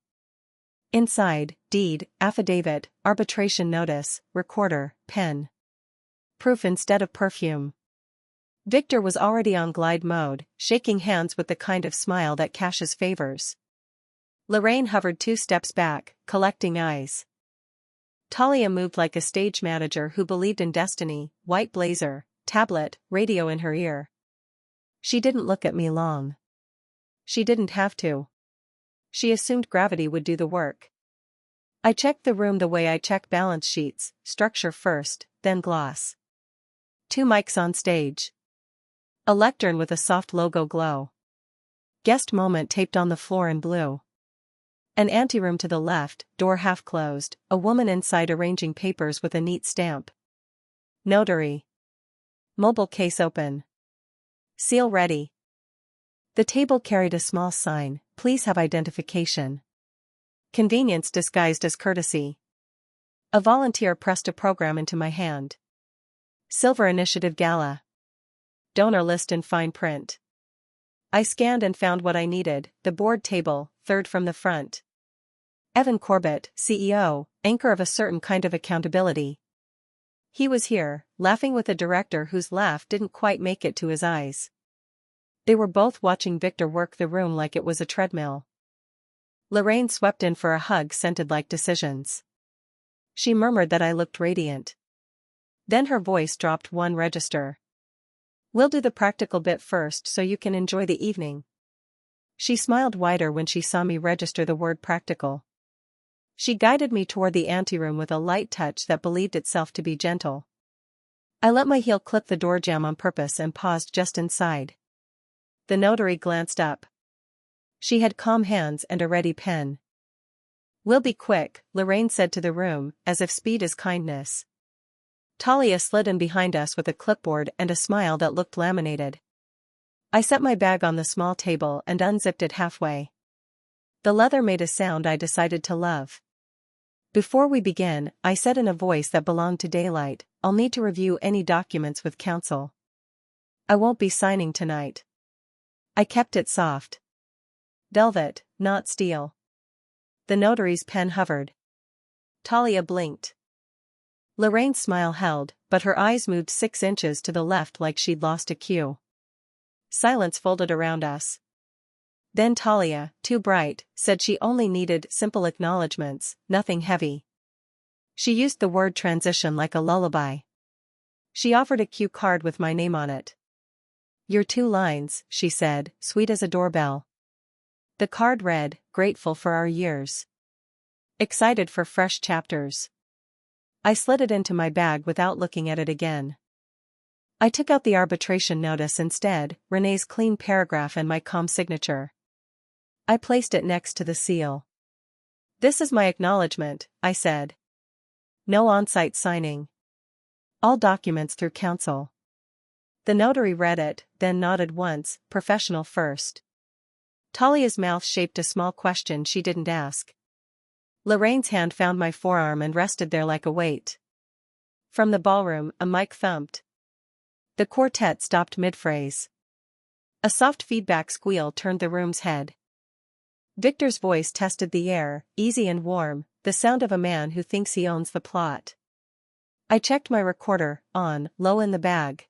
Inside, deed, affidavit, arbitration notice, recorder, pen. Proof instead of perfume. Victor was already on glide mode, shaking hands with the kind of smile that cashes favors. Lorraine hovered 2 steps back, collecting eyes. Talia moved like a stage manager who believed in destiny, white blazer, tablet, radio in her ear. She didn't look at me long. She didn't have to. She assumed gravity would do the work. I checked the room the way I check balance sheets, structure first, then gloss. 2 mics on stage. A lectern with a soft logo glow. Guest moment taped on the floor in blue. An anteroom to the left, door half closed, a woman inside arranging papers with a neat stamp. Notary. Mobile case open. Seal ready. The table carried a small sign, "Please have identification." Convenience disguised as courtesy. A volunteer pressed a program into my hand. Silver Initiative Gala. Donor list in fine print. I scanned and found what I needed, the board table, third from the front. Evan Corbett, CEO, anchor of a certain kind of accountability. He was here, laughing with a director whose laugh didn't quite make it to his eyes. They were both watching Victor work the room like it was a treadmill. Lorraine swept in for a hug scented like decisions. She murmured that I looked radiant. Then her voice dropped one register. "We'll do the practical bit first so you can enjoy the evening." She smiled wider when she saw me register the word practical. She guided me toward the anteroom with a light touch that believed itself to be gentle. I let my heel clip the door jamb on purpose and paused just inside. The notary glanced up. She had calm hands and a ready pen. "We'll be quick," Lorraine said to the room, as if speed is kindness. Talia slid in behind us with a clipboard and a smile that looked laminated. I set my bag on the small table and unzipped it halfway. The leather made a sound I decided to love. "Before we begin," I said in a voice that belonged to daylight, "I'll need to review any documents with counsel. I won't be signing tonight." I kept it soft. Velvet, not steel. The notary's pen hovered. Talia blinked. Lorraine's smile held, but her eyes moved 6 inches to the left like she'd lost a cue. Silence folded around us. Then Talia, too bright, said she only needed simple acknowledgments, nothing heavy. She used the word transition like a lullaby. She offered a cue card with my name on it. "Your 2 lines," she said, sweet as a doorbell. The card read, "Grateful for our years. Excited for fresh chapters." I slid it into my bag without looking at it again. I took out the arbitration notice instead, Renee's clean paragraph and my calm signature. I placed it next to the seal. "This is my acknowledgement," I said. "No on-site signing. All documents through counsel." The notary read it, then nodded once, professional first. Talia's mouth shaped a small question she didn't ask. Lorraine's hand found my forearm and rested there like a weight. From the ballroom, a mic thumped. The quartet stopped mid-phrase. A soft feedback squeal turned the room's head. Victor's voice tested the air, easy and warm, the sound of a man who thinks he owns the plot. I checked my recorder, on, low in the bag.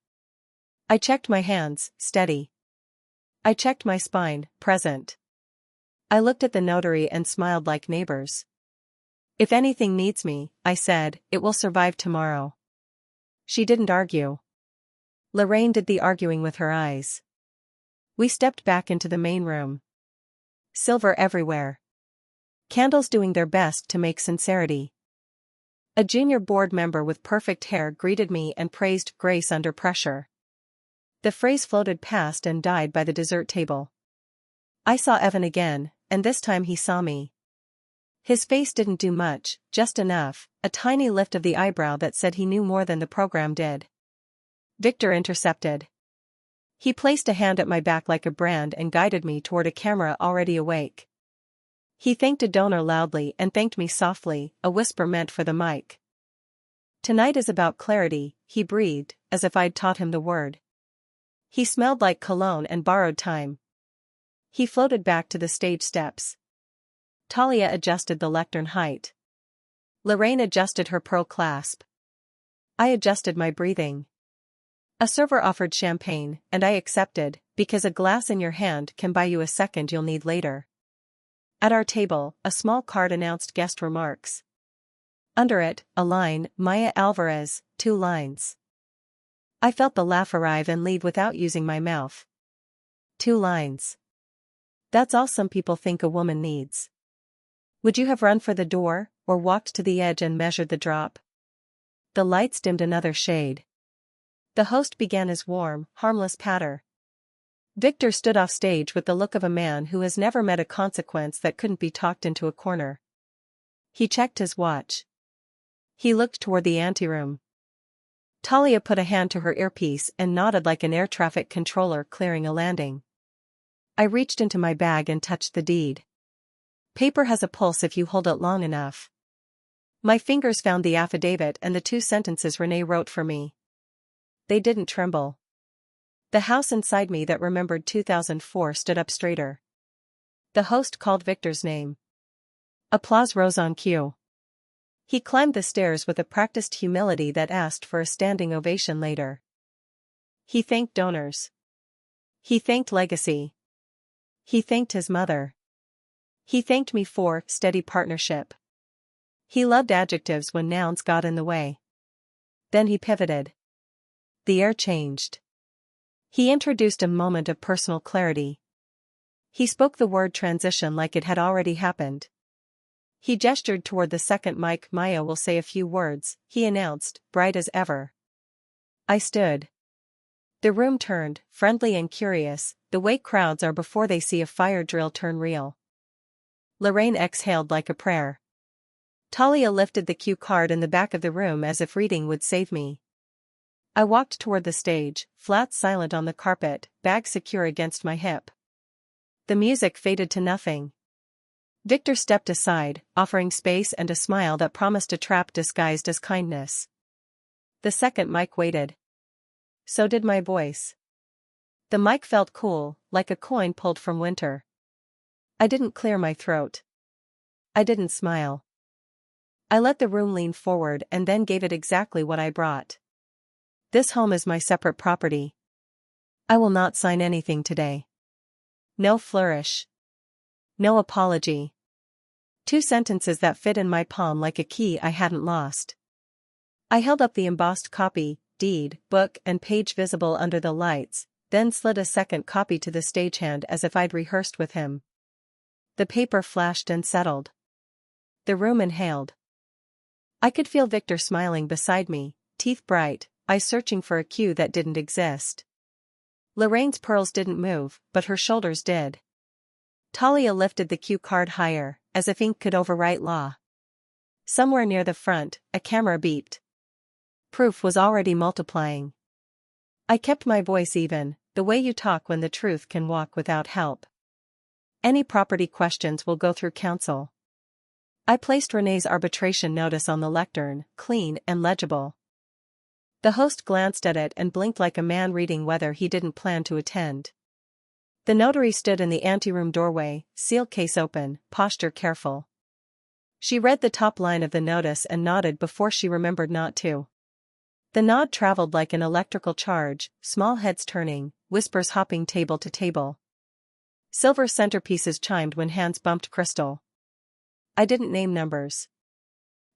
I checked my hands, steady. I checked my spine, present. I looked at the notary and smiled like neighbors. "If anything needs me," I said, "it will survive tomorrow." She didn't argue. Lorraine did the arguing with her eyes. We stepped back into the main room. Silver everywhere. Candles doing their best to make sincerity. A junior board member with perfect hair greeted me and praised grace under pressure. The phrase floated past and died by the dessert table. I saw Evan again, and this time he saw me. His face didn't do much, just enough, a tiny lift of the eyebrow that said he knew more than the program did. Victor intercepted. He placed a hand at my back like a brand and guided me toward a camera already awake. He thanked a donor loudly and thanked me softly, a whisper meant for the mic. "Tonight is about clarity," he breathed, as if I'd taught him the word. He smelled like cologne and borrowed time. He floated back to the stage steps. Talia adjusted the lectern height. Lorraine adjusted her pro clasp. I adjusted my breathing. A server offered champagne, and I accepted, because a glass in your hand can buy you a second you'll need later. At our table, a small card announced guest remarks. Under it, a line, "Maya Alvarez, 2 lines." I felt the laugh arrive and leave without using my mouth. 2 lines. That's all some people think a woman needs. Would you have run for the door, or walked to the edge and measured the drop? The lights dimmed another shade. The host began his warm, harmless patter. Victor stood off stage with the look of a man who has never met a consequence that couldn't be talked into a corner. He checked his watch. He looked toward the anteroom. Talia put a hand to her earpiece and nodded like an air traffic controller clearing a landing. I reached into my bag and touched the deed. Paper has a pulse if you hold it long enough. My fingers found the affidavit and the 2 sentences Renee wrote for me. They didn't tremble. The house inside me that remembered 2004 stood up straighter. The host called Victor's name. Applause rose on cue. He climbed the stairs with a practiced humility that asked for a standing ovation later. He thanked donors. He thanked legacy. He thanked his mother. He thanked me for steady partnership. He loved adjectives when nouns got in the way. Then he pivoted. The air changed. He introduced a moment of personal clarity. He spoke the word transition like it had already happened. He gestured toward the second mic. Maya will say a few words, he announced, bright as ever. I stood. The room turned, friendly and curious, the way crowds are before they see a fire drill turn real. Lorraine exhaled like a prayer. Talia lifted the cue card in the back of the room as if reading would save me. I walked toward the stage, flat silent on the carpet, bag secure against my hip. The music faded to nothing. Victor stepped aside, offering space and a smile that promised a trap disguised as kindness. The second mic waited. So did my voice. The mic felt cool, like a coin pulled from winter. I didn't clear my throat. I didn't smile. I let the room lean forward and then gave it exactly what I brought. This home is my separate property. I will not sign anything today. No flourish. No apology. 2 sentences that fit in my palm like a key I hadn't lost. I held up the embossed copy, deed, book and page visible under the lights, then slid a second copy to the stagehand as if I'd rehearsed with him. The paper flashed and settled. The room inhaled. I could feel Victor smiling beside me, teeth bright, eyes searching for a cue that didn't exist. Lorraine's pearls didn't move, but her shoulders did. Talia lifted the cue card higher, as if ink could overwrite law. Somewhere near the front, a camera beeped. Proof was already multiplying. I kept my voice even, the way you talk when the truth can walk without help. Any property questions will go through counsel. I placed Renee's arbitration notice on the lectern, clean and legible. The host glanced at it and blinked like a man reading whether he didn't plan to attend. The notary stood in the anteroom doorway, seal case open, posture careful. She read the top line of the notice and nodded before she remembered not to. The nod traveled like an electrical charge, small heads turning, whispers hopping table to table. Silver centerpieces chimed when hands bumped crystal. I didn't name numbers.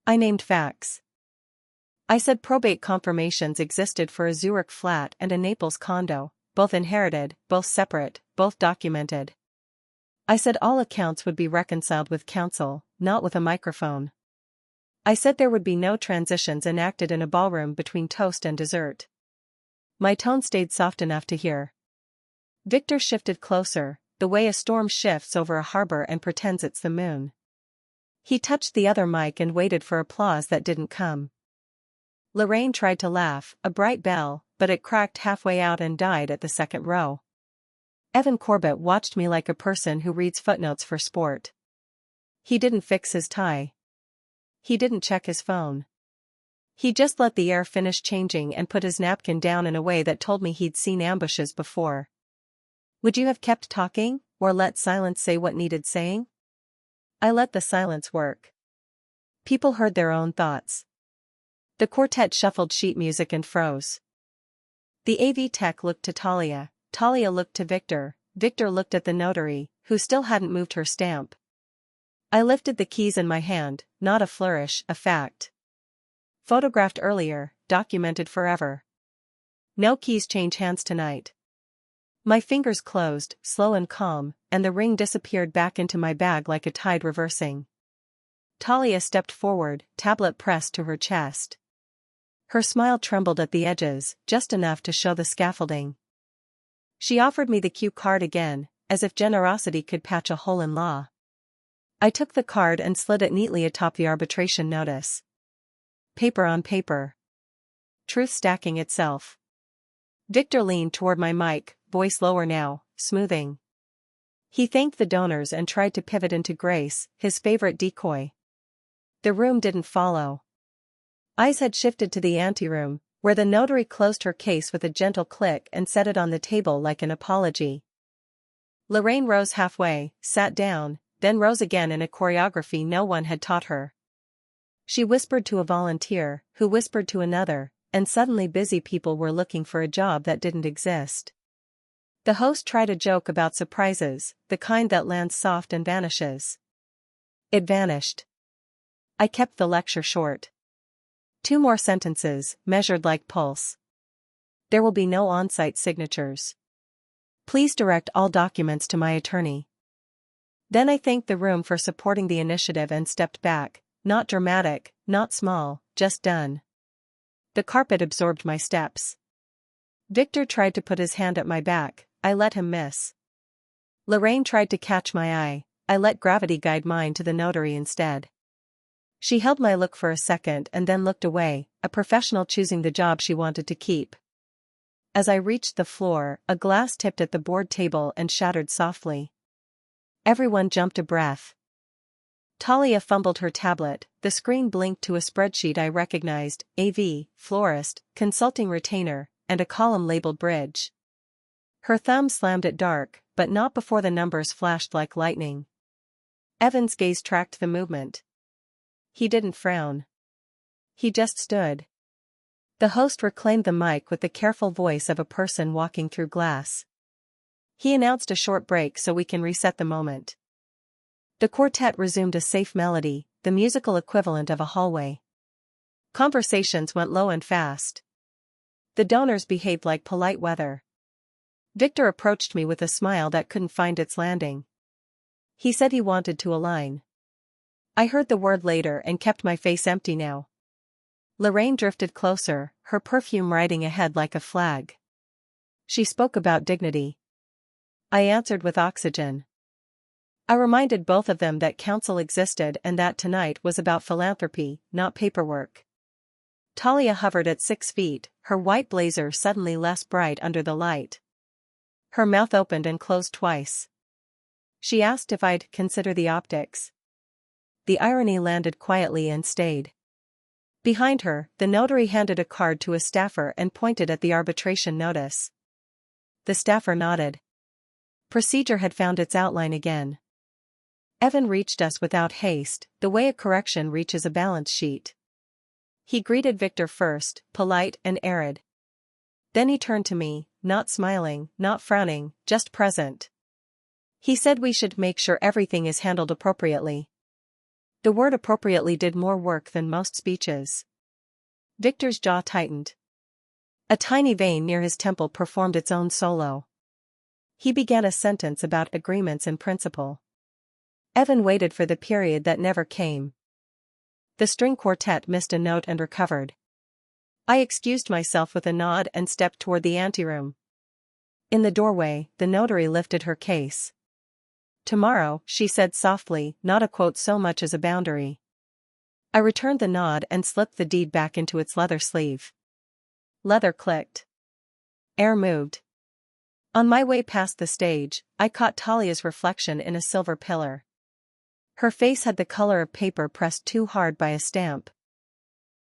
I named facts. I said probate confirmations existed for a Zurich flat and a Naples condo, both inherited, both separate, both documented. I said all accounts would be reconciled with counsel, not with a microphone. I said there would be no transitions enacted in a ballroom between toast and dessert. My tone stayed soft enough to hear. Victor shifted closer, the way a storm shifts over a harbor and pretends it's the moon. He touched the other mic and waited for applause that didn't come. Lorraine tried to laugh, a bright bell, but it cracked halfway out and died at the second row. Evan Corbett watched me like a person who reads footnotes for sport. He didn't fix his tie. He didn't check his phone. He just let the air finish changing and put his napkin down in a way that told me he'd seen ambushes before. Would you have kept talking, or let silence say what needed saying? I let the silence work. People heard their own thoughts. The quartet shuffled sheet music and froze. The AV tech looked to Talia, Talia looked to Victor, Victor looked at the notary, who still hadn't moved her stamp. I lifted the keys in my hand, not a flourish, a fact. Photographed earlier, documented forever. No keys change hands tonight. My fingers closed, slow and calm, and the ring disappeared back into my bag like a tide reversing. Talia stepped forward, tablet pressed to her chest. Her smile trembled at the edges, just enough to show the scaffolding. She offered me the cue card again, as if generosity could patch a hole in law. I took the card and slid it neatly atop the arbitration notice. Paper on paper. truth stacking itself. Victor leaned toward my mic, voice lower now, smoothing. He thanked the donors and tried to pivot into grace, his favorite decoy. The room didn't follow. Eyes had shifted to the anteroom, where the notary closed her case with a gentle click and set it on the table like an apology. Lorraine rose halfway, sat down, then rose again in a choreography no one had taught her. She whispered to a volunteer, who whispered to another, and suddenly busy people were looking for a job that didn't exist. The host tried a joke about surprises, the kind that lands soft and vanishes. It vanished. I kept the lecture short. 2 more sentences, measured like pulse. There will be no on-site signatures. Please direct all documents to my attorney. Then I thanked the room for supporting the initiative and stepped back, not dramatic, not small, just done. The carpet absorbed my steps. Victor tried to put his hand at my back, I let him miss. Lorraine tried to catch my eye, I let gravity guide mine to the notary instead. She held my look for a second and then looked away, a professional choosing the job she wanted to keep. As I reached the floor, a glass tipped at the board table and shattered softly. Everyone jumped a breath. Talia fumbled her tablet, the screen blinked to a spreadsheet I recognized, AV, florist, consulting retainer, and a column labeled bridge. Her thumb slammed it dark, but not before the numbers flashed like lightning. Evan's gaze tracked the movement. He didn't frown. He just stood. The host reclaimed the mic with the careful voice of a person walking through glass. He announced a short break so we can reset the moment. The quartet resumed a safe melody, the musical equivalent of a hallway. Conversations went low and fast. The donors behaved like polite weather. Victor approached me with a smile that couldn't find its landing. He said he wanted to align. I heard the word later and kept my face empty now. Lorraine drifted closer, her perfume riding ahead like a flag. She spoke about dignity. I answered with oxygen. I reminded both of them that council existed and that tonight was about philanthropy, not paperwork. Talia hovered at 6 feet, her white blazer suddenly less bright under the light. Her mouth opened and closed twice. She asked if I'd consider the optics. The irony landed quietly and stayed. Behind her, the notary handed a card to a staffer and pointed at the arbitration notice. The staffer nodded. Procedure had found its outline again. Evan reached us without haste, the way a correction reaches a balance sheet. He greeted Victor first, polite and arid. Then he turned to me, not smiling, not frowning, just present. He said we should make sure everything is handled appropriately. The word appropriately did more work than most speeches. Victor's jaw tightened. A tiny vein near his temple performed its own solo. He began a sentence about agreements in principle. Evan waited for the period that never came. The string quartet missed a note and recovered. I excused myself with a nod and stepped toward the anteroom. In the doorway, the notary lifted her case. Tomorrow, she said softly, not a quote so much as a boundary. I returned the nod and slipped the deed back into its leather sleeve. Leather clicked. Air moved. On my way past the stage, I caught Talia's reflection in a silver pillar. Her face had the color of paper pressed too hard by a stamp.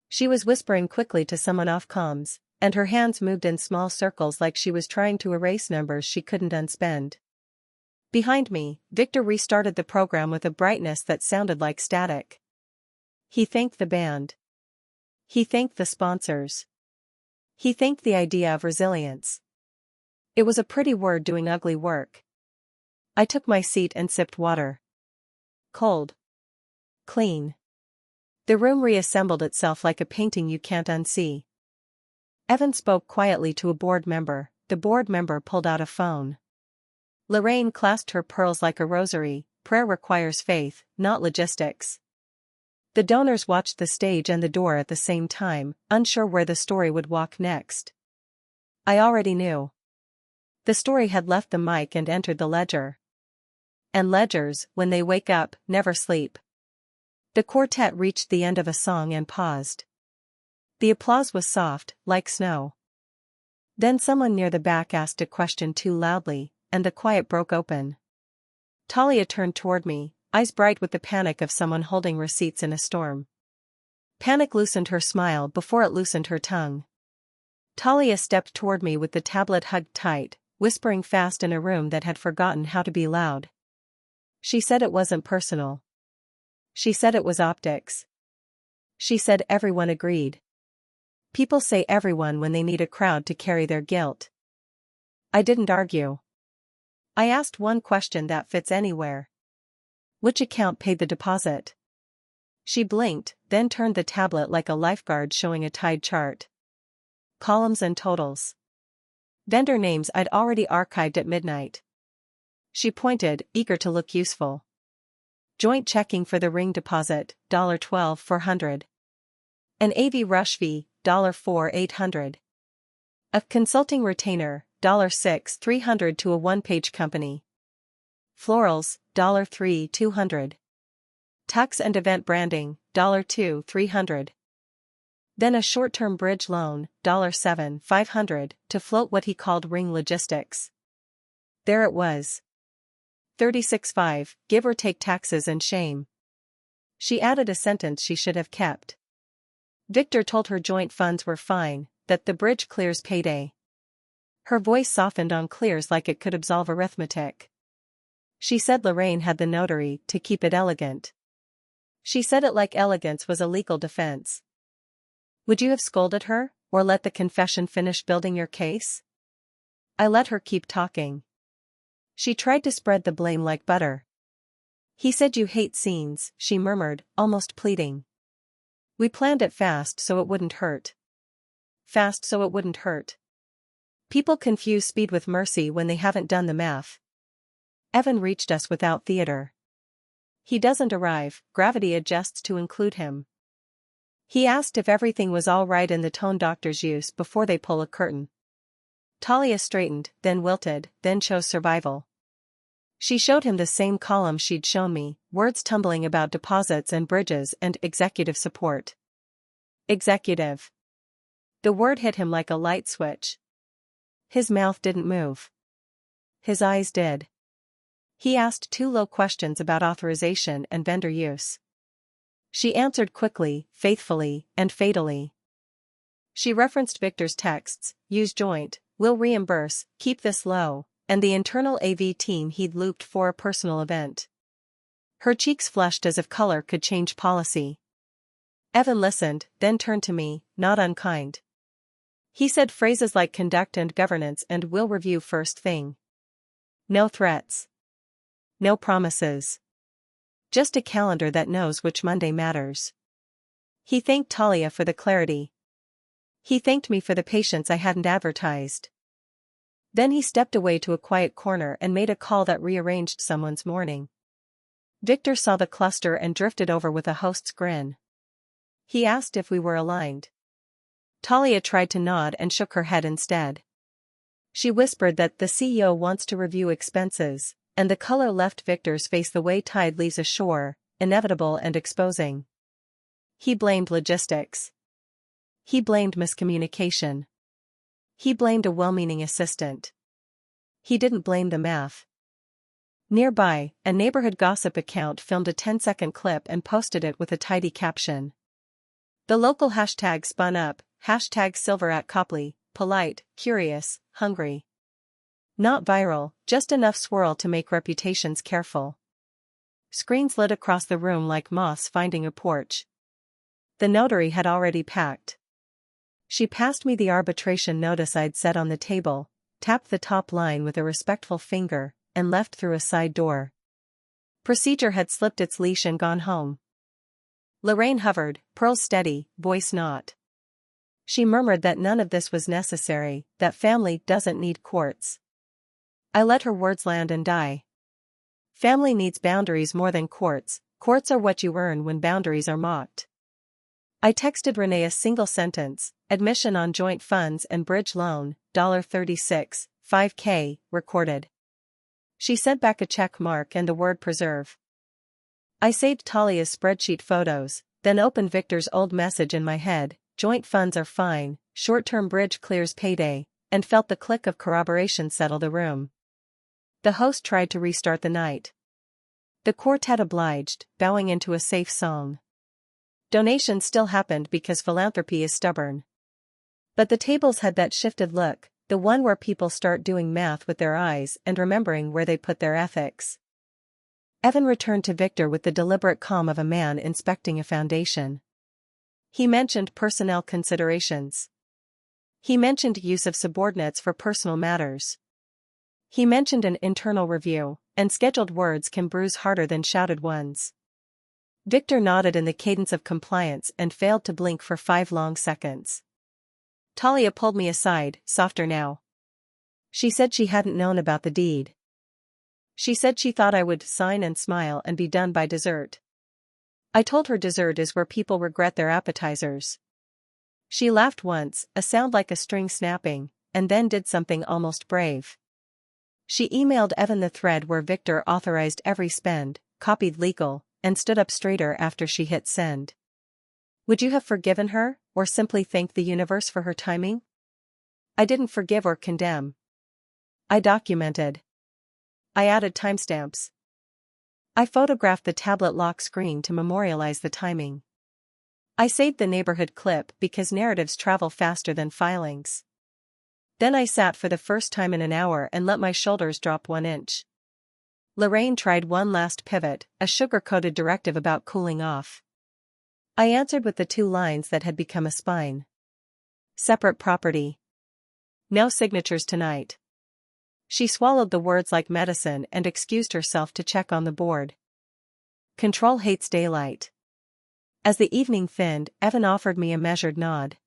She was whispering quickly to someone off comms, and her hands moved in small circles like she was trying to erase numbers she couldn't unspend. Behind me, Victor restarted the program with a brightness that sounded like static. He thanked the band. He thanked the sponsors. He thanked the idea of resilience. It was a pretty word doing ugly work. I took my seat and sipped water. Cold. Clean. The room reassembled itself like a painting you can't unsee. Evan spoke quietly to a board member. The board member pulled out a phone. Lorraine clasped her pearls like a rosary. Prayer requires faith, not logistics. The donors watched the stage and the door at the same time, unsure where the story would walk next. I already knew. The story had left the mic and entered the ledger. And ledgers, when they wake up, never sleep. The quartet reached the end of a song and paused. The applause was soft, like snow. Then someone near the back asked a question too loudly, and the quiet broke open. Talia turned toward me, eyes bright with the panic of someone holding receipts in a storm. Panic loosened her smile before it loosened her tongue. Talia stepped toward me with the tablet hugged tight, whispering fast in a room that had forgotten how to be loud. She said it wasn't personal. She said it was optics. She said everyone agreed. People say everyone when they need a crowd to carry their guilt. I didn't argue. I asked one question that fits anywhere. Which account paid the deposit? She blinked, then turned the tablet like a lifeguard showing a tide chart. Columns and totals. Vendor names I'd already archived at midnight. She pointed, eager to look useful. Joint checking for the ring deposit, $12,400. An AV rush fee, $4,800. A consulting retainer, $6,300 to a one-page company. Florals, $3,200. Tux and event branding, $2,300. Then a short-term bridge loan, $7,500, to float what he called ring logistics. There it was. $36,500, give or take taxes and shame. She added a sentence she should have kept. Victor told her joint funds were fine, that the bridge clears payday. Her voice softened on clears like it could absolve arithmetic. She said Lorraine had the notary to keep it elegant. She said it like elegance was a legal defense. Would you have scolded her, or let the confession finish building your case? I let her keep talking. She tried to spread the blame like butter. He said you hate scenes, she murmured, almost pleading. We planned it fast so it wouldn't hurt. Fast so it wouldn't hurt. People confuse speed with mercy when they haven't done the math. Evan reached us without theater. He doesn't arrive, gravity adjusts to include him. He asked if everything was all right in the tone doctors use before they pull a curtain. Talia straightened, then wilted, then chose survival. She showed him the same column she'd shown me, words tumbling about deposits and bridges and executive support. Executive. The word hit him like a light switch. His mouth didn't move. His eyes did. He asked two low questions about authorization and vendor use. She answered quickly, faithfully, and fatally. She referenced Victor's texts, use joint, will reimburse, keep this low, and the internal AV team he'd looped for a personal event. Her cheeks flushed as if color could change policy. Evan listened, then turned to me, not unkind. He said phrases like conduct and governance and will review first thing. No threats. No promises. Just a calendar that knows which Monday matters. He thanked Talia for the clarity. He thanked me for the patience I hadn't advertised. Then he stepped away to a quiet corner and made a call that rearranged someone's morning. Victor saw the cluster and drifted over with a host's grin. He asked if we were aligned. Talia tried to nod and shook her head instead. She whispered that the CEO wants to review expenses, and the color left Victor's face the way tide leaves a shore, inevitable and exposing. He blamed logistics. He blamed miscommunication. He blamed a well-meaning assistant. He didn't blame the math. Nearby, a neighborhood gossip account filmed a 10-second clip and posted it with a tidy caption. The local hashtag spun up, #Silver@Copley, polite, curious, hungry. Not viral, just enough swirl to make reputations careful. Screens lit across the room like moths finding a porch. The notary had already packed. She passed me the arbitration notice I'd set on the table, tapped the top line with a respectful finger, and left through a side door. Procedure had slipped its leash and gone home. Lorraine hovered, pearls steady, voice not. She murmured that none of this was necessary, that family doesn't need courts. I let her words land and die. Family needs boundaries more than courts. Courts are what you earn when boundaries are mocked. I texted Renee a single sentence, admission on joint funds and bridge loan, $36, 5K, recorded. She sent back a check mark and the word preserve. I saved Talia's spreadsheet photos, then opened Victor's old message in my head, joint funds are fine, short-term bridge clears payday, and felt the click of corroboration settle the room. The host tried to restart the night. The quartet obliged, bowing into a safe song. Donations still happened because philanthropy is stubborn. But the tables had that shifted look, the one where people start doing math with their eyes and remembering where they put their ethics. Evan returned to Victor with the deliberate calm of a man inspecting a foundation. He mentioned personnel considerations. He mentioned use of subordinates for personal matters. He mentioned an internal review, and scheduled words can bruise harder than shouted ones. Victor nodded in the cadence of compliance and failed to blink for 5 long seconds. Talia pulled me aside, softer now. She said she hadn't known about the deed. She said she thought I would sign and smile and be done by dessert. I told her dessert is where people regret their appetizers. She laughed once, a sound like a string snapping, and then did something almost brave. She emailed Evan the thread where Victor authorized every spend, copied legal, and stood up straighter after she hit send. Would you have forgiven her, or simply thanked the universe for her timing? I didn't forgive or condemn. I documented. I added timestamps. I photographed the tablet lock screen to memorialize the timing. I saved the neighborhood clip because narratives travel faster than filings. Then I sat for the first time in an hour and let my shoulders drop 1 inch. Lorraine tried one last pivot, a sugar-coated directive about cooling off. I answered with the 2 lines that had become a spine. Separate property. No signatures tonight. She swallowed the words like medicine and excused herself to check on the board. Control hates daylight. As the evening thinned, Evan offered me a measured nod.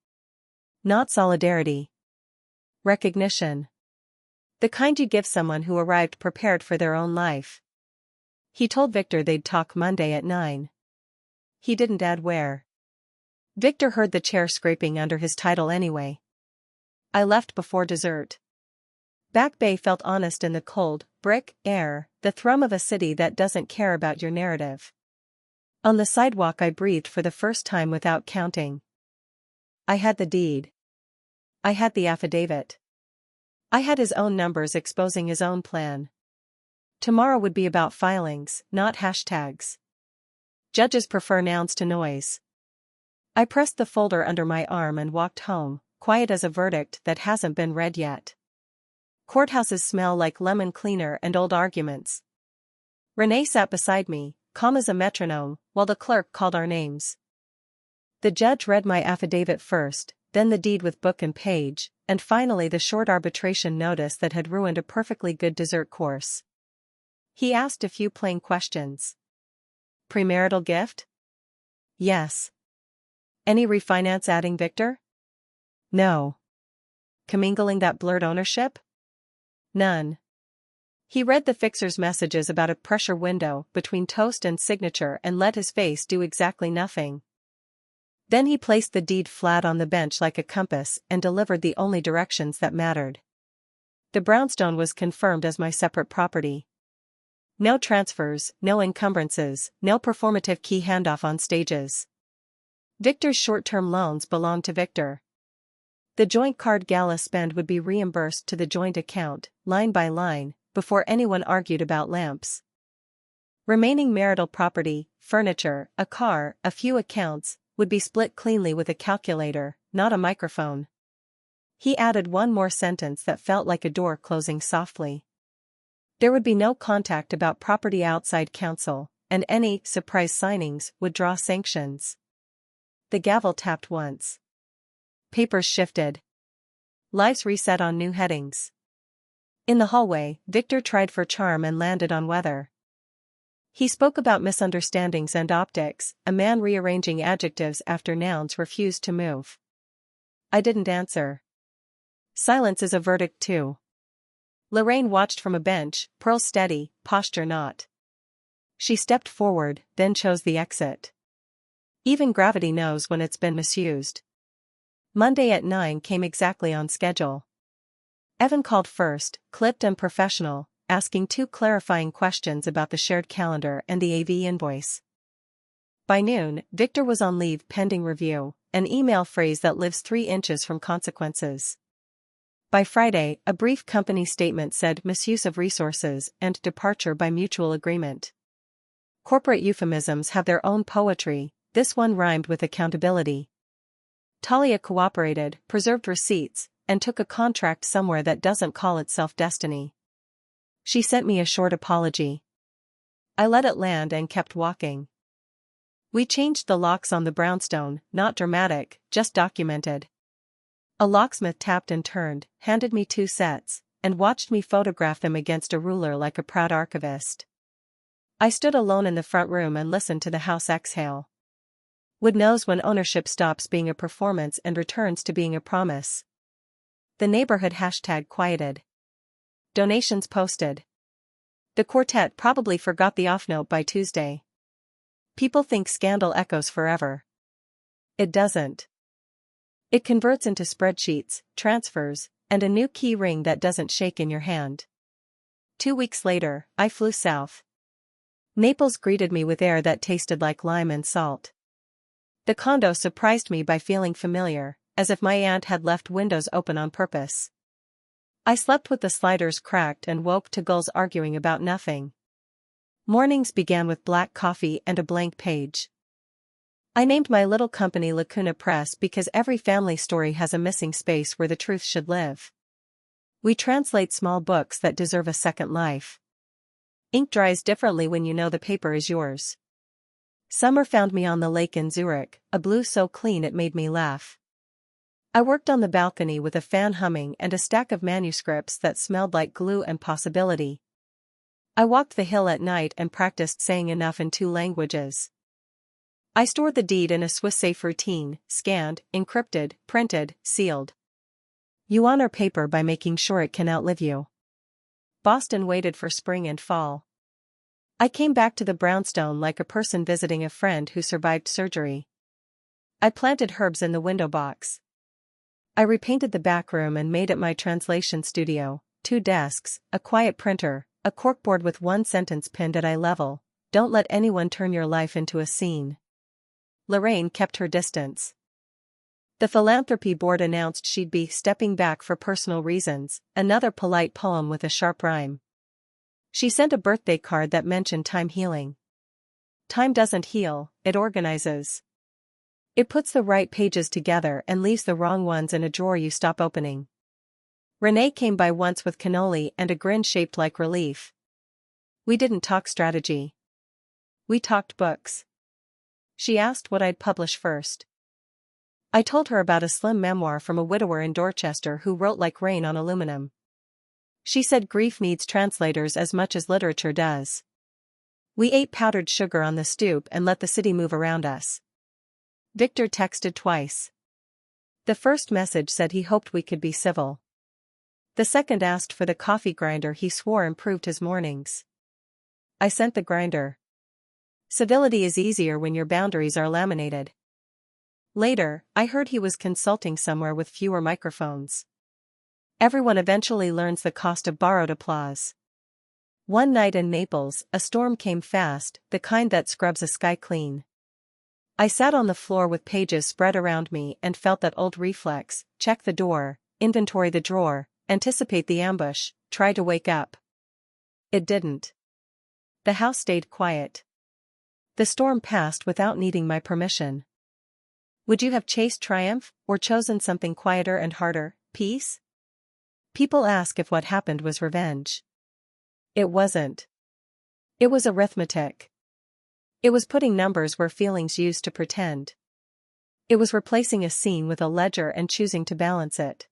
Not solidarity. Recognition. The kind you give someone who arrived prepared for their own life. He told Victor they'd talk Monday at 9. He didn't add where. Victor heard the chair scraping under his title anyway. I left before dessert. Back Bay felt honest in the cold, brick air, the thrum of a city that doesn't care about your narrative. On the sidewalk I breathed for the first time without counting. I had the deed. I had the affidavit. I had his own numbers exposing his own plan. Tomorrow would be about filings, not hashtags. Judges prefer nouns to noise. I pressed the folder under my arm and walked home, quiet as a verdict that hasn't been read yet. Courthouses smell like lemon cleaner and old arguments. Renee sat beside me, calm as a metronome, while the clerk called our names. The judge read my affidavit first, then the deed with book and page, and finally the short arbitration notice that had ruined a perfectly good dessert course. He asked a few plain questions. Premarital gift? Yes. Any refinance adding Victor? No. Commingling that blurred ownership? None. He read the fixer's messages about a pressure window between toast and signature and let his face do exactly nothing. Then he placed the deed flat on the bench like a compass and delivered the only directions that mattered. The brownstone was confirmed as my separate property. No transfers, no encumbrances, no performative key handoff on stages. Victor's short-term loans belonged to Victor. The joint card gala spend would be reimbursed to the joint account, line by line, before anyone argued about lamps. Remaining marital property, furniture, a car, a few accounts, would be split cleanly with a calculator, not a microphone. He added one more sentence that felt like a door closing softly. There would be no contact about property outside counsel, and any surprise signings would draw sanctions. The gavel tapped once. Papers shifted. Lives reset on new headings. In the hallway, Victor tried for charm and landed on weather. He spoke about misunderstandings and optics, a man rearranging adjectives after nouns refused to move. I didn't answer. Silence is a verdict too. Lorraine watched from a bench, pearl steady, posture not. She stepped forward, then chose the exit. Even gravity knows when it's been misused. Monday at 9 came exactly on schedule. Evan called first, clipped and professional, asking 2 clarifying questions about the shared calendar and the AV invoice. By noon, Victor was on leave pending review, an email phrase that lives 3 inches from consequences. By Friday, a brief company statement said misuse of resources and departure by mutual agreement. Corporate euphemisms have their own poetry, this one rhymed with accountability. Talia cooperated, preserved receipts, and took a contract somewhere that doesn't call itself destiny. She sent me a short apology. I let it land and kept walking. We changed the locks on the brownstone, not dramatic, just documented. A locksmith tapped and turned, handed me 2 sets, and watched me photograph them against a ruler like a proud archivist. I stood alone in the front room and listened to the house exhale. Wood knows when ownership stops being a performance and returns to being a promise. The neighborhood hashtag quieted. Donations posted. The quartet probably forgot the off note by Tuesday. People think scandal echoes forever. It doesn't. It converts into spreadsheets, transfers, and a new key ring that doesn't shake in your hand. 2 weeks later, I flew south. Naples greeted me with air that tasted like lime and salt. The condo surprised me by feeling familiar, as if my aunt had left windows open on purpose. I slept with the sliders cracked and woke to gulls arguing about nothing. Mornings began with black coffee and a blank page. I named my little company Lacuna Press because every family story has a missing space where the truth should live. We translate small books that deserve a second life. Ink dries differently when you know the paper is yours. Summer found me on the lake in Zurich, a blue so clean it made me laugh. I worked on the balcony with a fan humming and a stack of manuscripts that smelled like glue and possibility. I walked the hill at night and practiced saying enough in 2 languages. I stored the deed in a Swiss safe routine, scanned, encrypted, printed, sealed. You honor paper by making sure it can outlive you. Boston waited for spring and fall. I came back to the brownstone like a person visiting a friend who survived surgery. I planted herbs in the window box. I repainted the back room and made it my translation studio, 2 desks, a quiet printer, a corkboard with 1 sentence pinned at eye level: don't let anyone turn your life into a scene. Lorraine kept her distance. The philanthropy board announced she'd be stepping back for personal reasons, another polite poem with a sharp rhyme. She sent a birthday card that mentioned time healing. Time doesn't heal, it organizes. It puts the right pages together and leaves the wrong ones in a drawer you stop opening. Renee came by once with cannoli and a grin shaped like relief. We didn't talk strategy. We talked books. She asked what I'd publish first. I told her about a slim memoir from a widower in Dorchester who wrote like rain on aluminum. She said grief needs translators as much as literature does. We ate powdered sugar on the stoop and let the city move around us. Victor texted twice. The first message said he hoped we could be civil. The second asked for the coffee grinder he swore improved his mornings. I sent the grinder. Civility is easier when your boundaries are laminated. Later, I heard he was consulting somewhere with fewer microphones. Everyone eventually learns the cost of borrowed applause. One night in Naples, a storm came fast, the kind that scrubs a sky clean. I sat on the floor with pages spread around me and felt that old reflex: check the door, inventory the drawer, anticipate the ambush, try to wake up. It didn't. The house stayed quiet. The storm passed without needing my permission. Would you have chased triumph, or chosen something quieter and harder, peace? People ask if what happened was revenge. It wasn't. It was arithmetic. It was putting numbers where feelings used to pretend. It was replacing a scene with a ledger and choosing to balance it.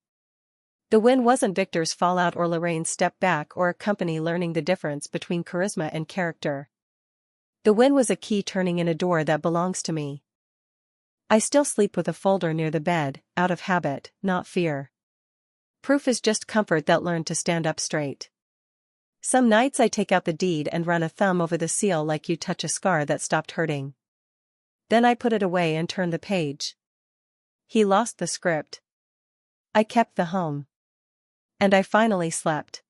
The win wasn't Victor's fallout or Lorraine's step back or a company learning the difference between charisma and character. The win was a key turning in a door that belongs to me. I still sleep with a folder near the bed, out of habit, not fear. Proof is just comfort that learned to stand up straight. Some nights I take out the deed and run a thumb over the seal like you touch a scar that stopped hurting. Then I put it away and turn the page. He lost the script. I kept the home. And I finally slept.